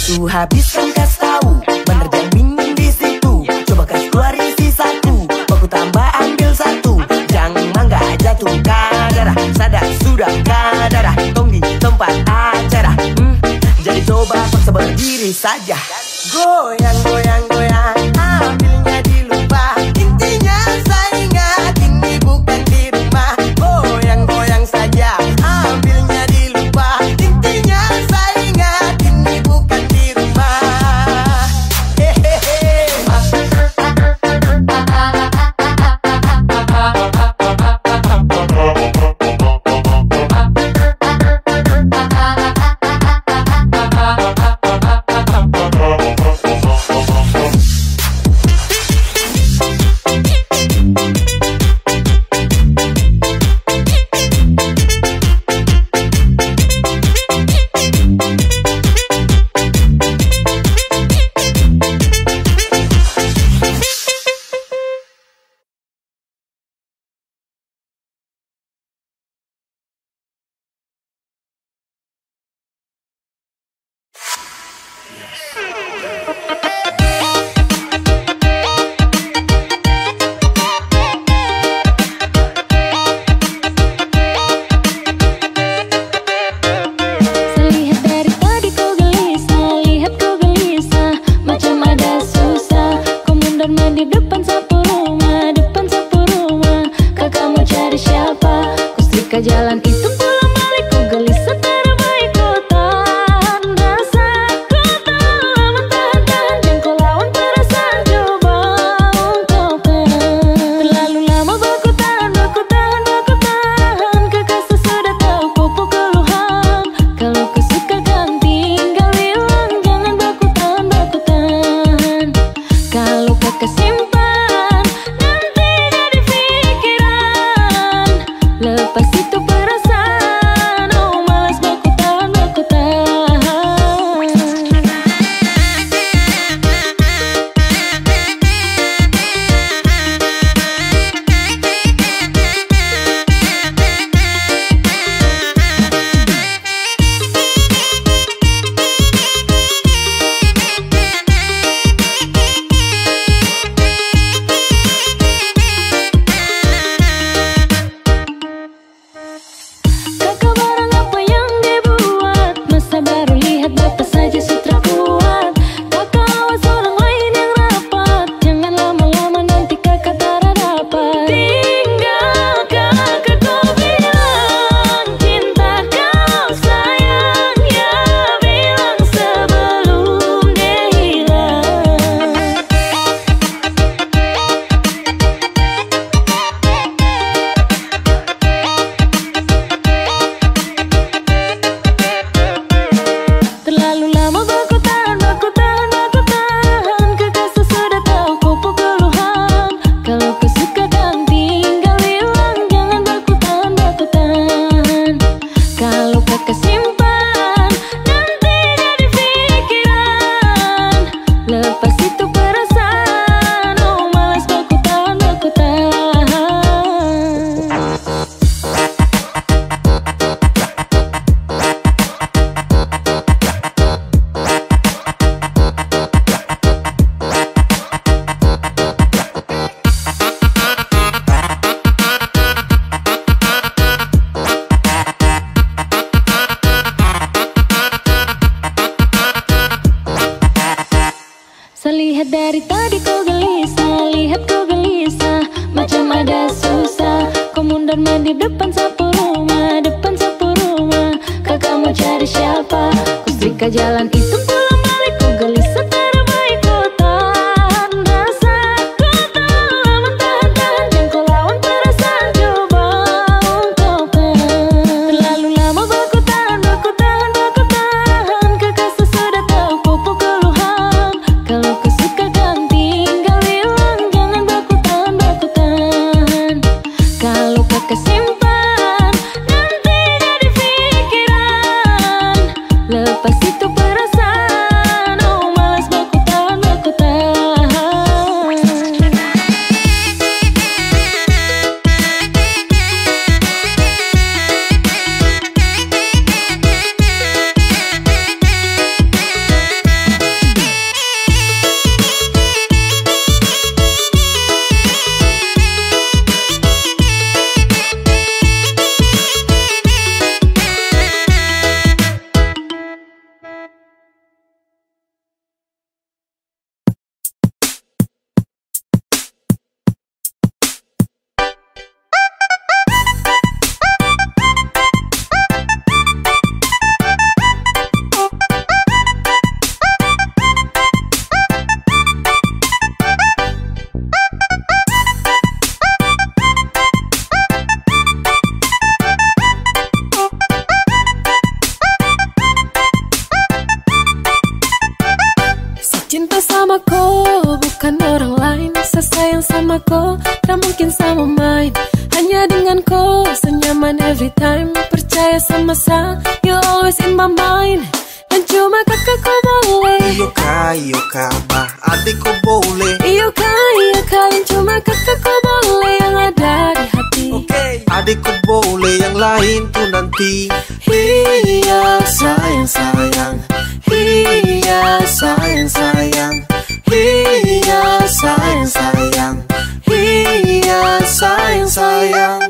Speaker 3: Waktu habis kan kas tahu, bener jamin di situ. Coba kas keluarin sisaku, baku tambah ambil satu. Jangan mangga jatuh kadara, sadar sudah kadara. Tong di tempat acara, jadi coba paksa berdiri saja. Goyang, goyang, goyang, ambilnya dilupa. Intinya saya ingat ini bukan di rumah. Goyang, goyang saja, ambilnya dilupa. Intinya saya ingat ini bukan di rumah. Hehehe.
Speaker 10: Jalan itu pulang balik ku gelisah terbaik kotaan rasa. Ku tak lama tahan jengkol lawan perasaan coba untuk terlalu lama baku tahan kekasih sudah tahu pupuk keluhan. Kalau ku suka kan tinggal bilang jangan baku tahan. Kalau kakak simpan nanti jadi pikiran. Lepas itu perasaan, oh malas baku tahan. Kakak barang apa yang dibuat, masa baru lihat bapak saja sutra kuat. Kakak awas orang lain yang rapat, jangan lama-lama nanti kakak tak dapat. Tinggal kakak kau bilang cinta kau sayang, ya bilang sebelum dia hilang. Terlalu lama baku tahan kekasih sudah tahu pupuk keluhan. Kalau kau suka dan tinggal bilang jangan baku tahan. Kalau kakak simpan nanti jadi pikiran. Lepas itu perasaan, oh malas baku tahan. Saya lihat dari tadi kau gelisah, macam ada susah. Kau mundar mandir depan sapu rumah. Kakak mau cari siapa? Ku setrika jalan itu pulang balik ku gelisah terbaik kotaan rasa. Ku tak lama tahan jengkol lawan perasaan coba untuk terlalu lama baku tahan kekasih sudah tahu pupuk keluhan. Kalau kau suka kan tinggal bilang jangan baku tahan. Kalau kakak simpan nanti jadi pikiran. Lepas itu perasaan.
Speaker 6: sama ko, tak mungkin sama main. Hanya dengan ko, senyaman every time. Percaya sama sa, you always in my mind. Dan cuma kakak ko boleh.
Speaker 19: Iyo kak, bah adik ko boleh.
Speaker 6: Iyo kak, yang cuma kakak ko boleh. Yang ada di hati.
Speaker 19: Adik ko boleh, yang lain tuh nanti.
Speaker 6: Iya sayang.
Speaker 19: Iya sayang.
Speaker 6: Iya sayang.
Speaker 19: Iya sayang.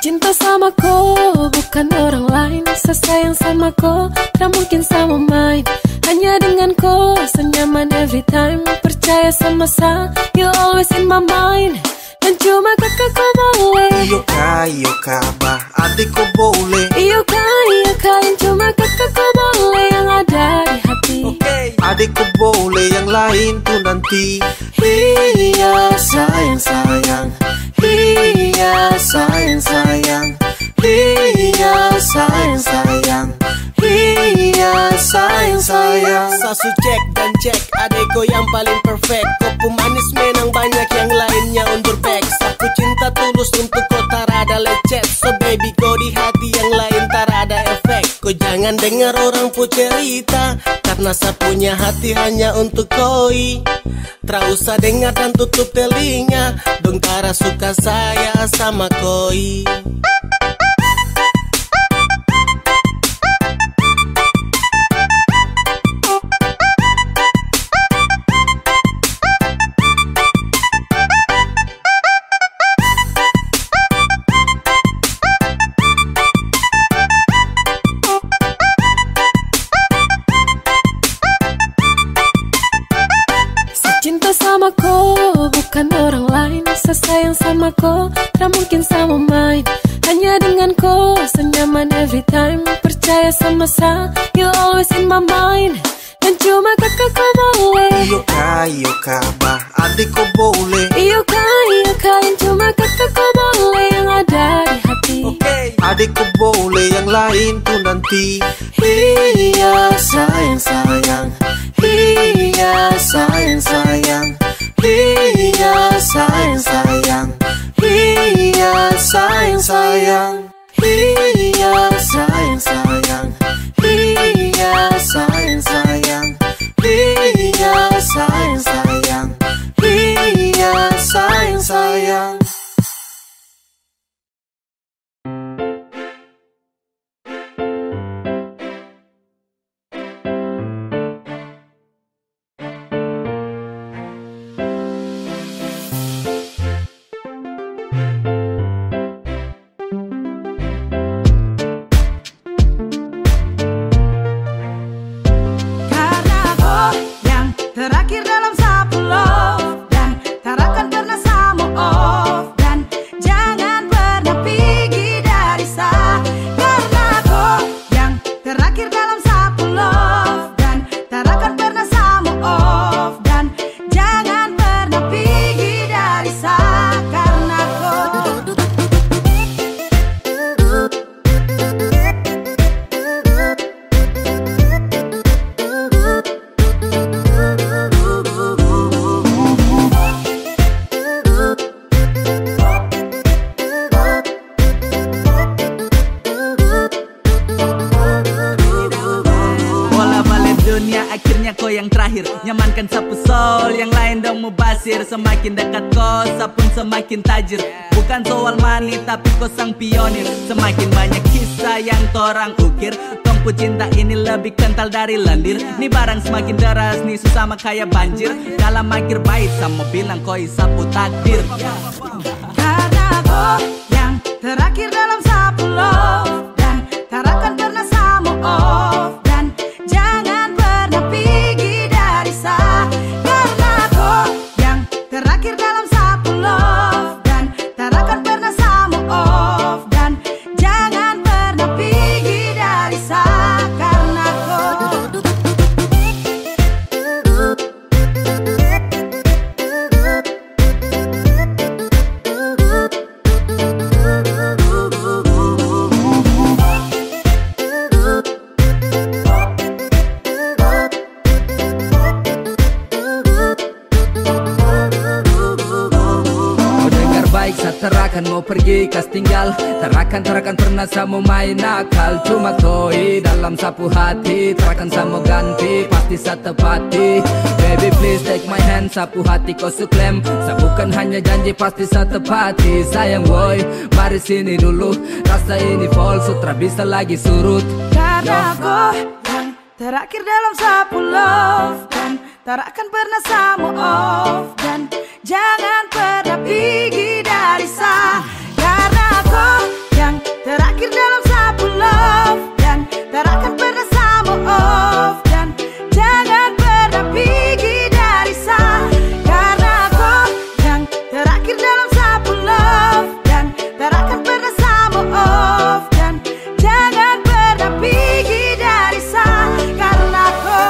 Speaker 6: Cinta sama ko, bukan orang lain. Sesayang sama ko, tak mungkin sama main. Hanya dengan ko, senyaman every time. Percaya sama sa, you always in my mind. Dan cuma kakak ko boleh.
Speaker 19: Iyo kak, bah adik ko boleh.
Speaker 6: Iyo kak, yang cuma kakak ko boleh. Yang ada di hati.
Speaker 19: Adik ko boleh, yang lain tuh nanti.
Speaker 6: Iya sayang.
Speaker 19: Iya sayang. Iya sayang. Iya sayang.
Speaker 4: Sasu cek dan cek, adeko yang paling perfect. Kopu manis menang banyak yang lainnya undur back. Sapu cinta tulus untuk kau tarada lecet. So baby kau di hati yang lain tarada efek. Kau jangan dengar orang pu cerita, karena sapunya hati hanya untuk koi. Tak usah dengar dan tutup telinga, dong tara suka saya sama koi.
Speaker 6: Cinta sama ko, bukan orang lain. Sesayang sama ko, tak mungkin sama main. Hanya dengan ko, senyaman every time. Percaya sama sa, you always in my mind. Dan cuma kakak ko boleh.
Speaker 19: Iyo kak, bah adik ko boleh.
Speaker 6: Iyo kak, yang cuma kakak ko boleh. Yang ada di hati.
Speaker 19: Adik ko boleh, yang lain tuh nanti.
Speaker 6: Iya sayang.
Speaker 19: Iya sayang.
Speaker 6: Iya
Speaker 19: sayang. Iya sayang.
Speaker 6: Iya
Speaker 19: sayang. Iya sayang. Iya sayang. Iya sayang.
Speaker 5: Karena kau yang terakhir dalam sapu love, dan tak akan pernah sama off. Dan jangan pernah pergi dari saya. Karena kau yang terakhir dalam sapu love, dan tak akan pernah sama off. Dan jangan pernah pergi dari saya. Karena kau
Speaker 13: bola balik dunia, akhirnya kau yang terakhir. Nyamankan sapu soul, yang lain dong mubasir. Semakin dekat kau, sapun semakin tajir. Bukan soal money, tapi kau sang pionir. Semakin banyak kisah yang torang ukir. Tongpu cinta ini lebih kental dari lendir. Nih barang semakin deras, nih susah kayak banjir. Dalam akhir bait, sama bilang koi sapu takdir.
Speaker 5: karena kau yang terakhir dalam sapu love, dan tak akan pernah sama off. Dan jangan pernah pergi dari saya. Karena kau yang terakhir dalam sapu love, dan tak akan pernah sama off. Dan jangan pernah pergi dari saya.
Speaker 13: kau pergi kas tinggal, tarakan pernah sama main nakal. Cuma koi dalam sapu hati, tarakan sama ganti pasti satepati. Baby please take my hand, sapu hati kau suklem. Bukan hanya janji pasti satepati. Sayang boy, mari sini dulu, rasa ini false, sutra bisa lagi surut.
Speaker 5: Karena kau yang terakhir dalam sapu love, dan tak akan pernah sama off, dan jangan pernah pergi dari saya. Karena kau yang terakhir dalam sapu love, dan tak akan pernah sama off, dan jangan pernah pergi dari saya. Karena kau yang terakhir dalam sapu love, dan tak akan pernah sama off, dan jangan pernah pergi dari saya. Karena kau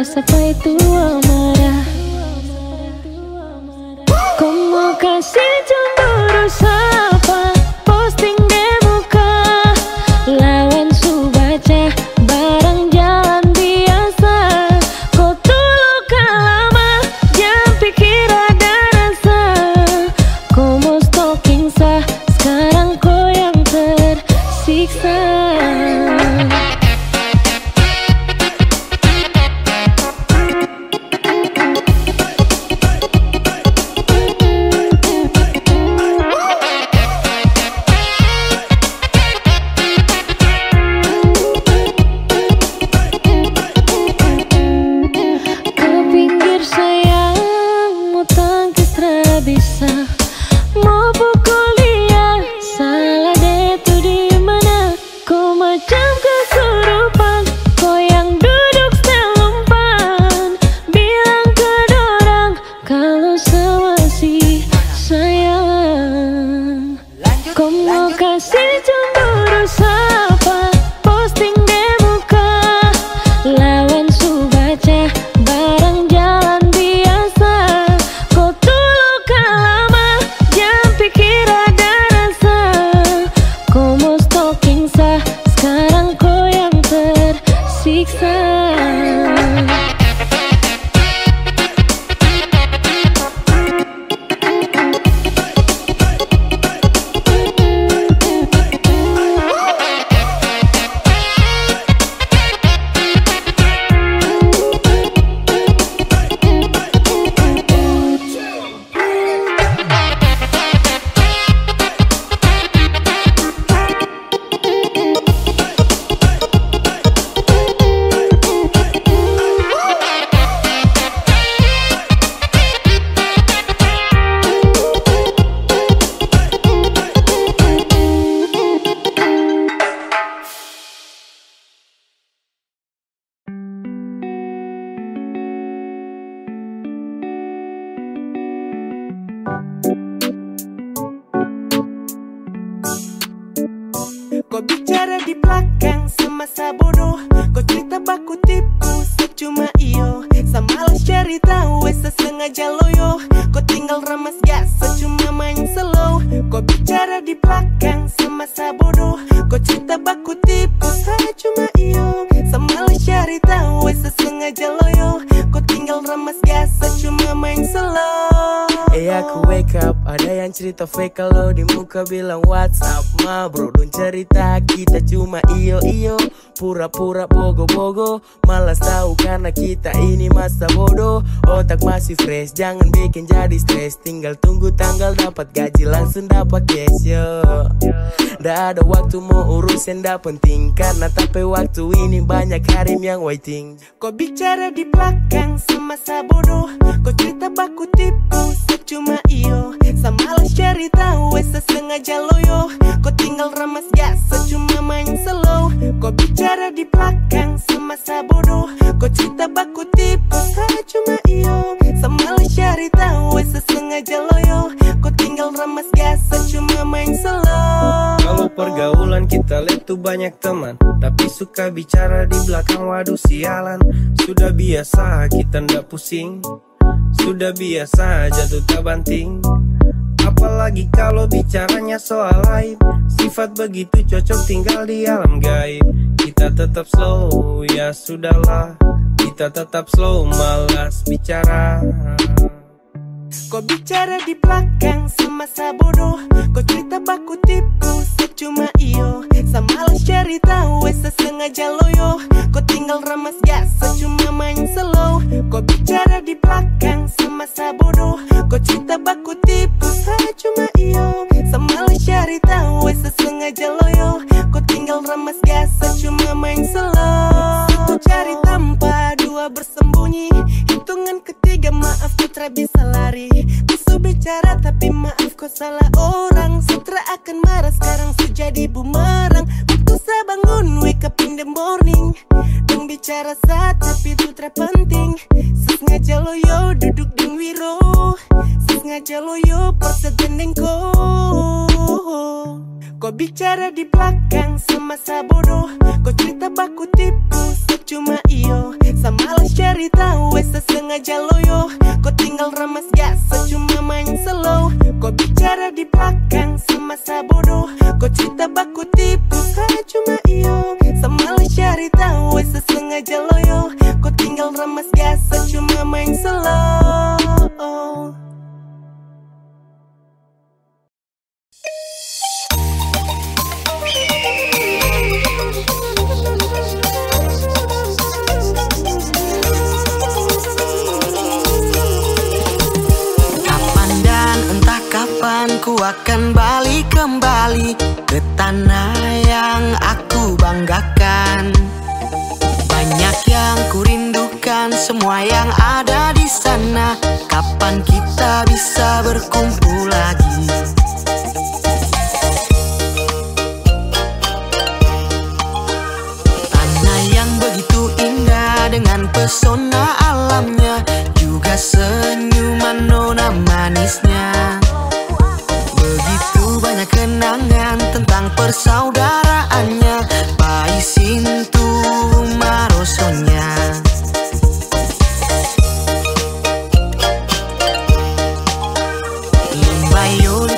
Speaker 5: siapa itu amarah. Kau mau kasih cemburu siapa? Posting di muka, lawan su baca barang jalan biasa. Kau tuh luka lama, jangan pikir ada rasa. Kau mau stalking sah, sekarang kau yang tersiksa.
Speaker 4: Kau bicara di belakang semasa bodoh, kau cerita baku tipu secuma iyo. Samalas cari tahu sesengaja loyo, kau tinggal ramas gas secuma main slow. Kau bicara di belakang semasa bodoh, kau cerita baku tipu secuma iyo. Samalas cari tahu sesengaja loyo, kau tinggal ramas gas secuma main slow.
Speaker 16: Aku wake up, ada yang cerita fake kalau di muka bilang WhatsApp. Ma bro, don't cerita kita cuma iyo-iyo, pura-pura bogo-bogo. Malas tahu karena kita ini masa bodoh. Otak masih fresh, jangan bikin jadi stres. Tinggal tunggu tanggal dapat gaji langsung dapat cash yo. Dah ada waktu mau urus yang dah penting, karena tapi waktu ini banyak harim yang waiting.
Speaker 4: Kau bicara di belakang semasa bodoh, kau cerita baku tipu secuma iyo. Samalas cari tahu sesengaja loyo, kau tinggal ramas gas secuma main slow. Kau bicara di belakang semasa bodoh, kau cerita baku tipu secuma iyo. Samalas cari tahu sesengaja loyo, kau tinggal ramas gas secuma main slow.
Speaker 17: Kalau pergaulan kita lihat tuh banyak teman, tapi suka bicara di belakang, waduh sialan. Sudah biasa kita ndak pusing, sudah biasa jatuh tak banting. Apalagi kalau bicaranya soal lain, sifat begitu cocok tinggal di alam gaib. Kita tetap slow, ya sudahlah, kita tetap slow, malas bicara.
Speaker 4: Kau bicara di belakang semasa bodoh, kau cerita baku tipu secuma iyo. Samalas cari tahu sesengaja loyo, kau tinggal ramas gas secuma main slow. Kau bicara di belakang semasa bodoh, kau cerita baku tipu secuma iyo. Samalas cari tahu sesengaja loyo, kau tinggal ramas gas secuma main slow. Satu cari tanpa, dua bersembunyi, hitungan ketiga maaf putra bisa lari. Bisa bicara tapi maaf kau salah orang, setelah akan marah sekarang sejadi bumerang. Waktu saya bangun wake up in the morning, dong bicara saat tapi itu terpenting. Sengaja loyo duduk di wiro, sengaja loyo perset dendengko. Kau bicara di belakang semasa bodoh, kau cerita baku tipu secuma iyo. Samalas cari tahu sesengaja loyo, kau tinggal ramas gas secuma main slow. Kau bicara di belakang semasa bodoh, kau cerita baku tipu secuma iyo. Samalas cari tahu sesengaja loyo, kau tinggal ramas gas secuma main slow.
Speaker 14: Kapan ku akan balik kembali ke tanah yang aku banggakan. Banyak yang ku rindukan, semua yang ada di sana. Kapan kita bisa berkumpul lagi? Tanah yang begitu indah dengan pesona alamnya, juga senyuman nona manisnya. Begitu banyak kenangan tentang persaudaraannya, Paisintu Marosonya. Limbayo di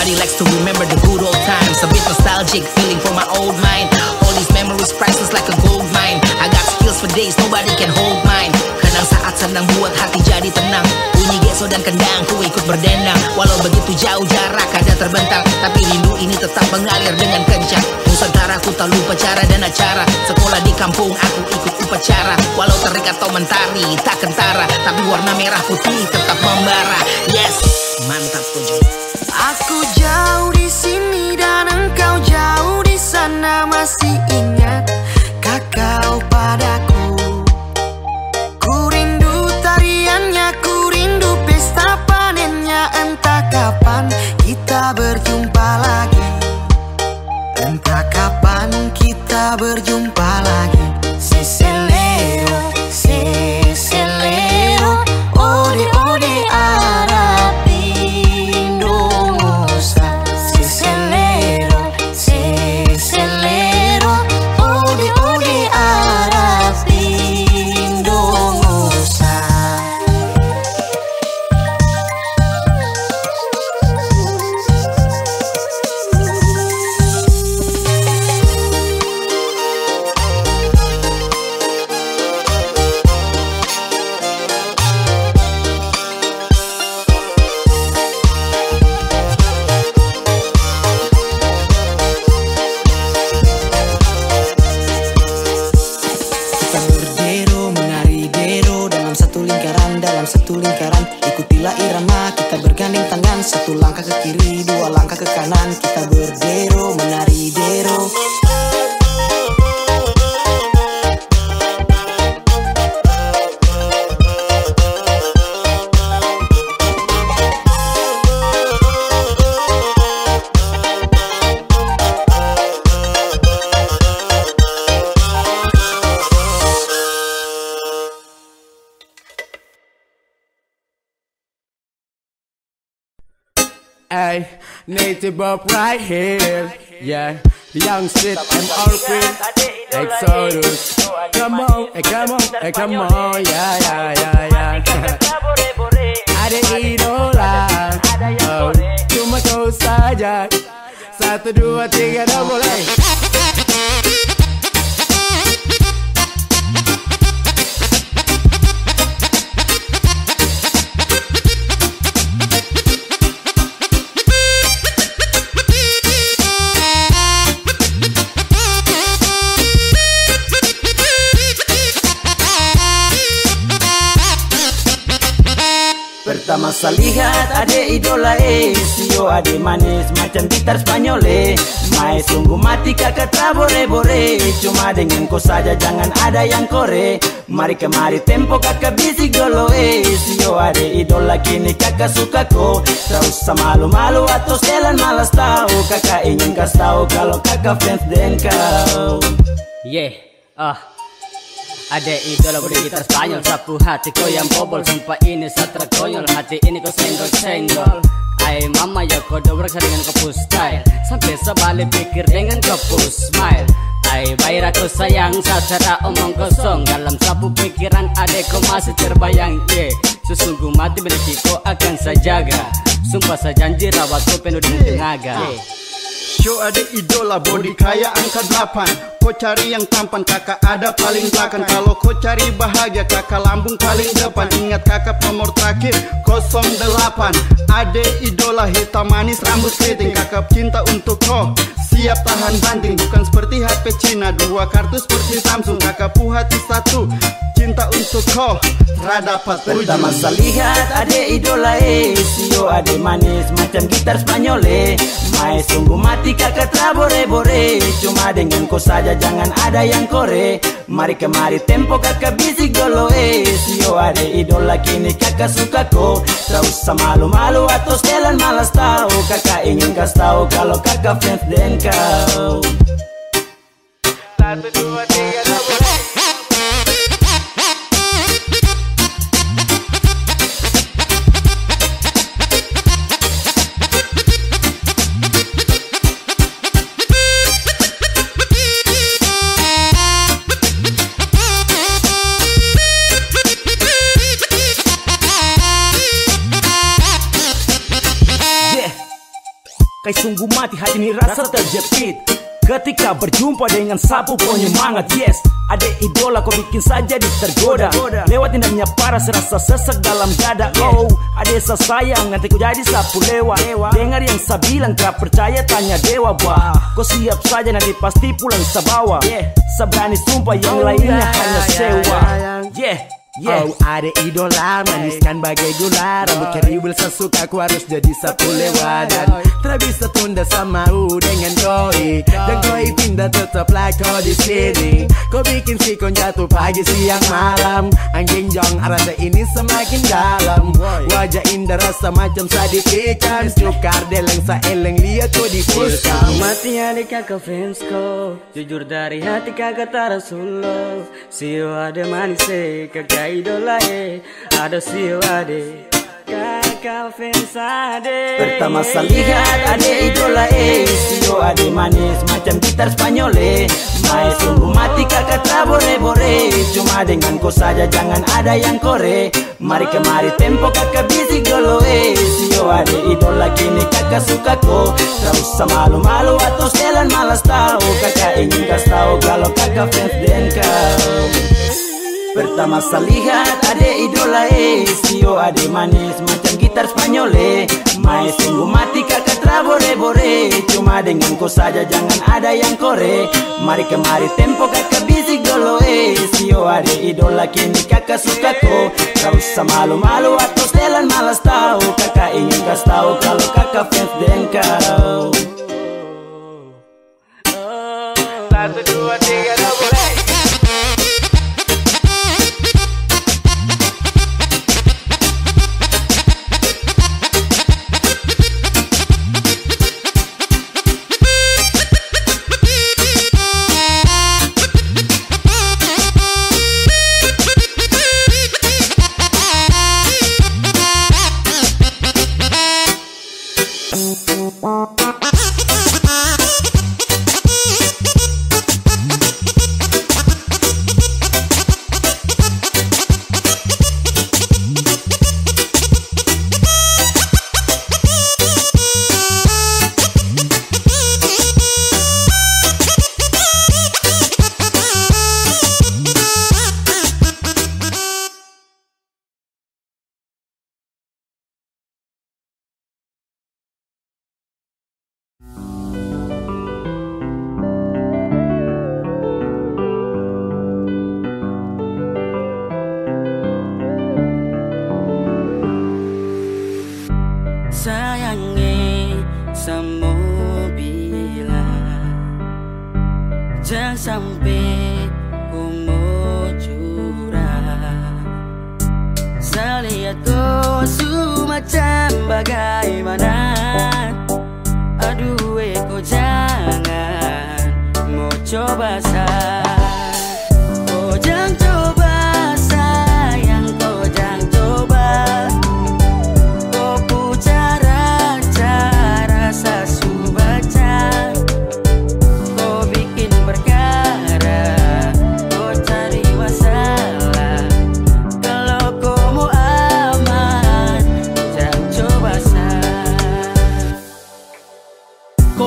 Speaker 7: Everybody likes to remember the good old times. A bit nostalgic, feeling for my old mind. All these memories priceless like a gold mine. I got skills for days, nobody can hold mine. Kadang saat senang buat hati jadi tenang. Bunyi geso dan kendang, ku ikut berdendang. Walau begitu jauh jarak ada terbentang, tapi rindu ini tetap mengalir dengan kencang. Nusantara ku tak lupa cara dan acara. Sekolah di kampung aku ikut upacara. Walau terikat atau mentari tak kentara, tapi warna merah putih tetap membara. Yes, mantap tujuh.
Speaker 14: Aku jauh di sini dan engkau jauh di sana. Masih ingat kau padaku. Ku rindu tariannya, ku rindu pesta panennya. Entah kapan kita berjumpa lagi. Entah kapan kita berjumpa lagi. Si selero, ode ode Arab Indonesia. Si selero, ode ode Arab Indonesia. Satu lingkaran, ikutilah irama. Kita bergandeng tangan, satu langkah ke kiri, dua langkah ke kanan. Kita berdero, menari dero.
Speaker 18: Ay, native up right here, yeah. The young street and all queen, Exodus. Come on, come on, come on, yeah. Ada idola, oh, cuma kau saja. 1, 2, 3, dah boleh.
Speaker 12: Pertama saya lihat ada idola Sio ade manis macam gitar Spanyol Mai sungguh mati kakak tabore-bore. Cuma dengan kau saja jangan ada yang kore. Mari kemari tempo kakak bisik dolo Sio ade idola kini kakak suka ko. Tak usah malu-malu atau setelan malas tahu. Kakak ingin kasih tahu kalau kakak fans dengan kau.
Speaker 23: Ada idola budi gitar Spanyol, sapu hati kau yang bobol. Sumpah ini satra konyol, hati ini kau senggol-senggol. Ay mama ya kau dobrak dengan kepus style, sampai sebalik pikir dengan kepus smile. Ay bayar aku sayang, secara omong kosong. Dalam sapu pikiran adek kau masih terbayang. Sesungguh mati miliki kau akan saya jaga. Sumpah saya janji rawat kau penuh dengan tenaga.
Speaker 24: Show ada idola body kaya angka 8. Kau cari yang tampan kakak ada paling belakang. Kalau kau cari bahagia kakak lambung paling depan. Ingat kakak nomor terakhir 08. Ada idola hitam manis rambut keriting. Kakak cinta untuk kau siap tahan banting. Bukan seperti HP Cina 2 kartu seperti Samsung. Kakak hati 1 cinta untuk kau dapat puji.
Speaker 12: Pertama saya lihat ada idola Sio ade manis macam gitar Spanyol Mai sungguh mati kakak tabore-bore. Cuma dengan kau saja jangan ada yang kore. Mari kemari tempo kakak bisik dolo Sio ade idola kini kakak suka ko. Tak usah malu-malu atau setelan malas tahu. Kakak ingin kasih tahu kalau kakak fans dengan kau.
Speaker 23: 1, 2, 3, dah boleh.
Speaker 2: Kayak sungguh mati hati ini rasa terjepit ketika berjumpa dengan sapu penyemangat. Yes, ada idola kau bikin saja tergoda. Lewat indahnya para serasa sesak dalam dada. Oh, ada sayang nanti kau jadi sapu lewat. Dengar yang saya bilang tak percaya tanya dewa. Bah, kau siap saja nanti pasti pulang sabawa. Saya berani sumpah yang lainnya hanya sewa.
Speaker 18: Oh, ada idola maniskan bagai gula. Rambut keribul sesuka aku harus jadi sapu lewat. Dan tak bisa tunda sama dengan koi. Dan koi pindah tetaplah kau di sini. Kau bikin si kon jatuh pagi siang malam. Anjing jong rasa ini semakin dalam. Wajah indah rasa macam sadik ikan. Sukar deleng sa eleng lihat kau di pulkam.
Speaker 23: Mati adik kakak fans ko. Jujur dari hati kakak tarasulo. Sio ada manis kakak idola ada sio ade kakak fans ade.
Speaker 2: Pertama saya lihat ada idola sio ade manis macam gitar Spanyol Mai sungguh mati kakak trabore-bore. Cuma dengan kau saja jangan ada yang kore. Mari kemari tempo kakak bisik dulu sio ade idola kini kakak suka ko. Tak usah malu-malu atau setelan malas tahu. Kakak ingin kasih tahu kalau kakak fans dan kau. Pertama saya lihat ada idola sio ade manis macam gitar Spanyol Mai sungguh mati kakak trabore-bore. Cuma dengan kau saja jangan ada yang kore. Mari kemari tempo kakak bisik dulu sio ade idola kini kakak suka ko. Tak usah malu-malu atau setelan malas tahu. Kakak ingin kasih tahu kalau kakak fans dan kau.
Speaker 23: 1, 2, 3 dah boleh. Jangan sampai ku mau curang. Saya lihat kau macam bagaimana. Aduh kau jangan mau coba saya. Kau jangan coba sayang, kau jangan coba. Kau pu cara-cara sasu baca.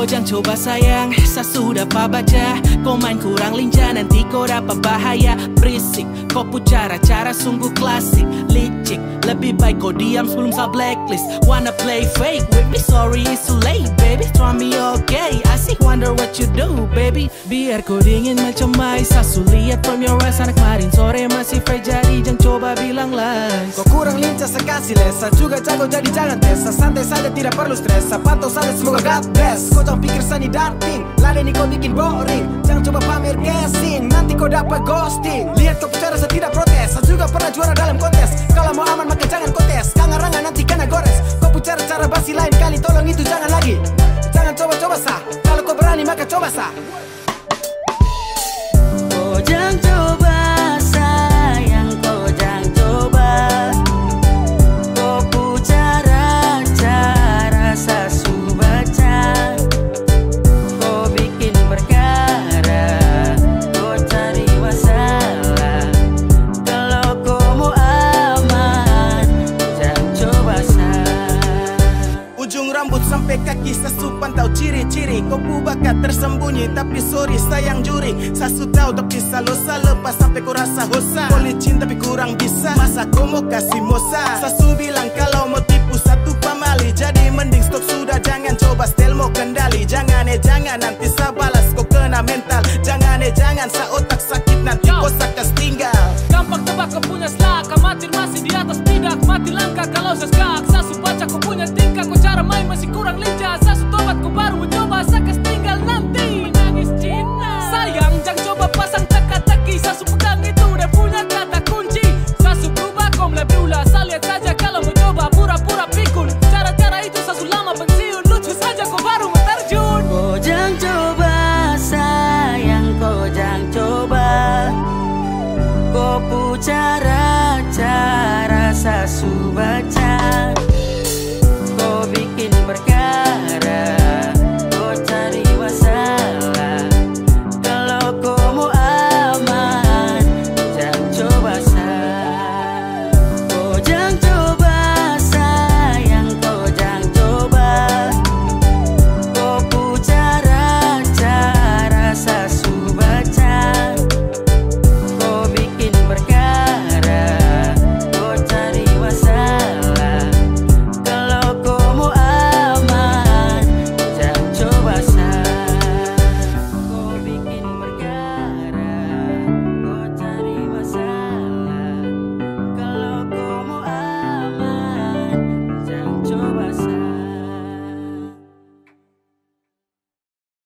Speaker 1: Jangan coba sayang, saya sudah baca. Kau main kurang lincah, nanti kau dapat bahaya. Berisik, kau pu cara-cara sungguh klasik. Licik, lebih baik kau diam sebelum saya blacklist. Wanna play fake with me, sorry it's too late baby. Try me okay, I see wonder what you do baby. Biar kau dingin macam mais, saya lihat from your eyes. Anak kemarin sore masih fake, jadi jangan coba bilang lies.
Speaker 4: Kau kurang lincah sekasih lesa, juga jago jadi jangan tes. Santai saja tidak perlu stres, pantau saja semoga God bless. Kau jangan pikir sani darting, ladeni kau bikin boring. Jangan coba pamer casing, nanti kau dapat ghosting. Lihat kau bicara saya tidak protes, saya juga pernah juara dalam kontes. Kalau mau aman maka jangan kontes, kangen-rangan nanti kena gores. Kau bicara cara basi lain kali, tolong itu jangan lagi. Jangan coba-coba sah, kalau kau berani maka coba sah.
Speaker 23: Kau jangan coba sayang, kau jangan coba. Kau pu cara-cara sasu baca. Kau bikin perkara, kau cari masalah. Kalau kau mau aman, jangan coba sah.
Speaker 4: Ujung
Speaker 11: rambut sampai kaki Sasu pantau ciri-ciri Kau bakat tersembunyi Tapi sorry sayang juri Sasu tahu tapi salosa lepas sampai ku rasa hosa Kau licin tapi kurang bisa Masa kau mau kasih mosa Sasu bilang kalau mau tipu satu pamali Jadi mending stop sudah jangan coba style mau kendali Jangan jangan nanti saya balas kau kena mental Jangan jangan sa otak sakit nanti kau sakas tinggal
Speaker 9: Gampang tebak kau punya selak Amatir masih di atas tidak Mati langkah kalau seskak Sasu baca kau punya tingkah Kau cara main masih kurang lincah Sasu tobat kau baru mencoba Sakas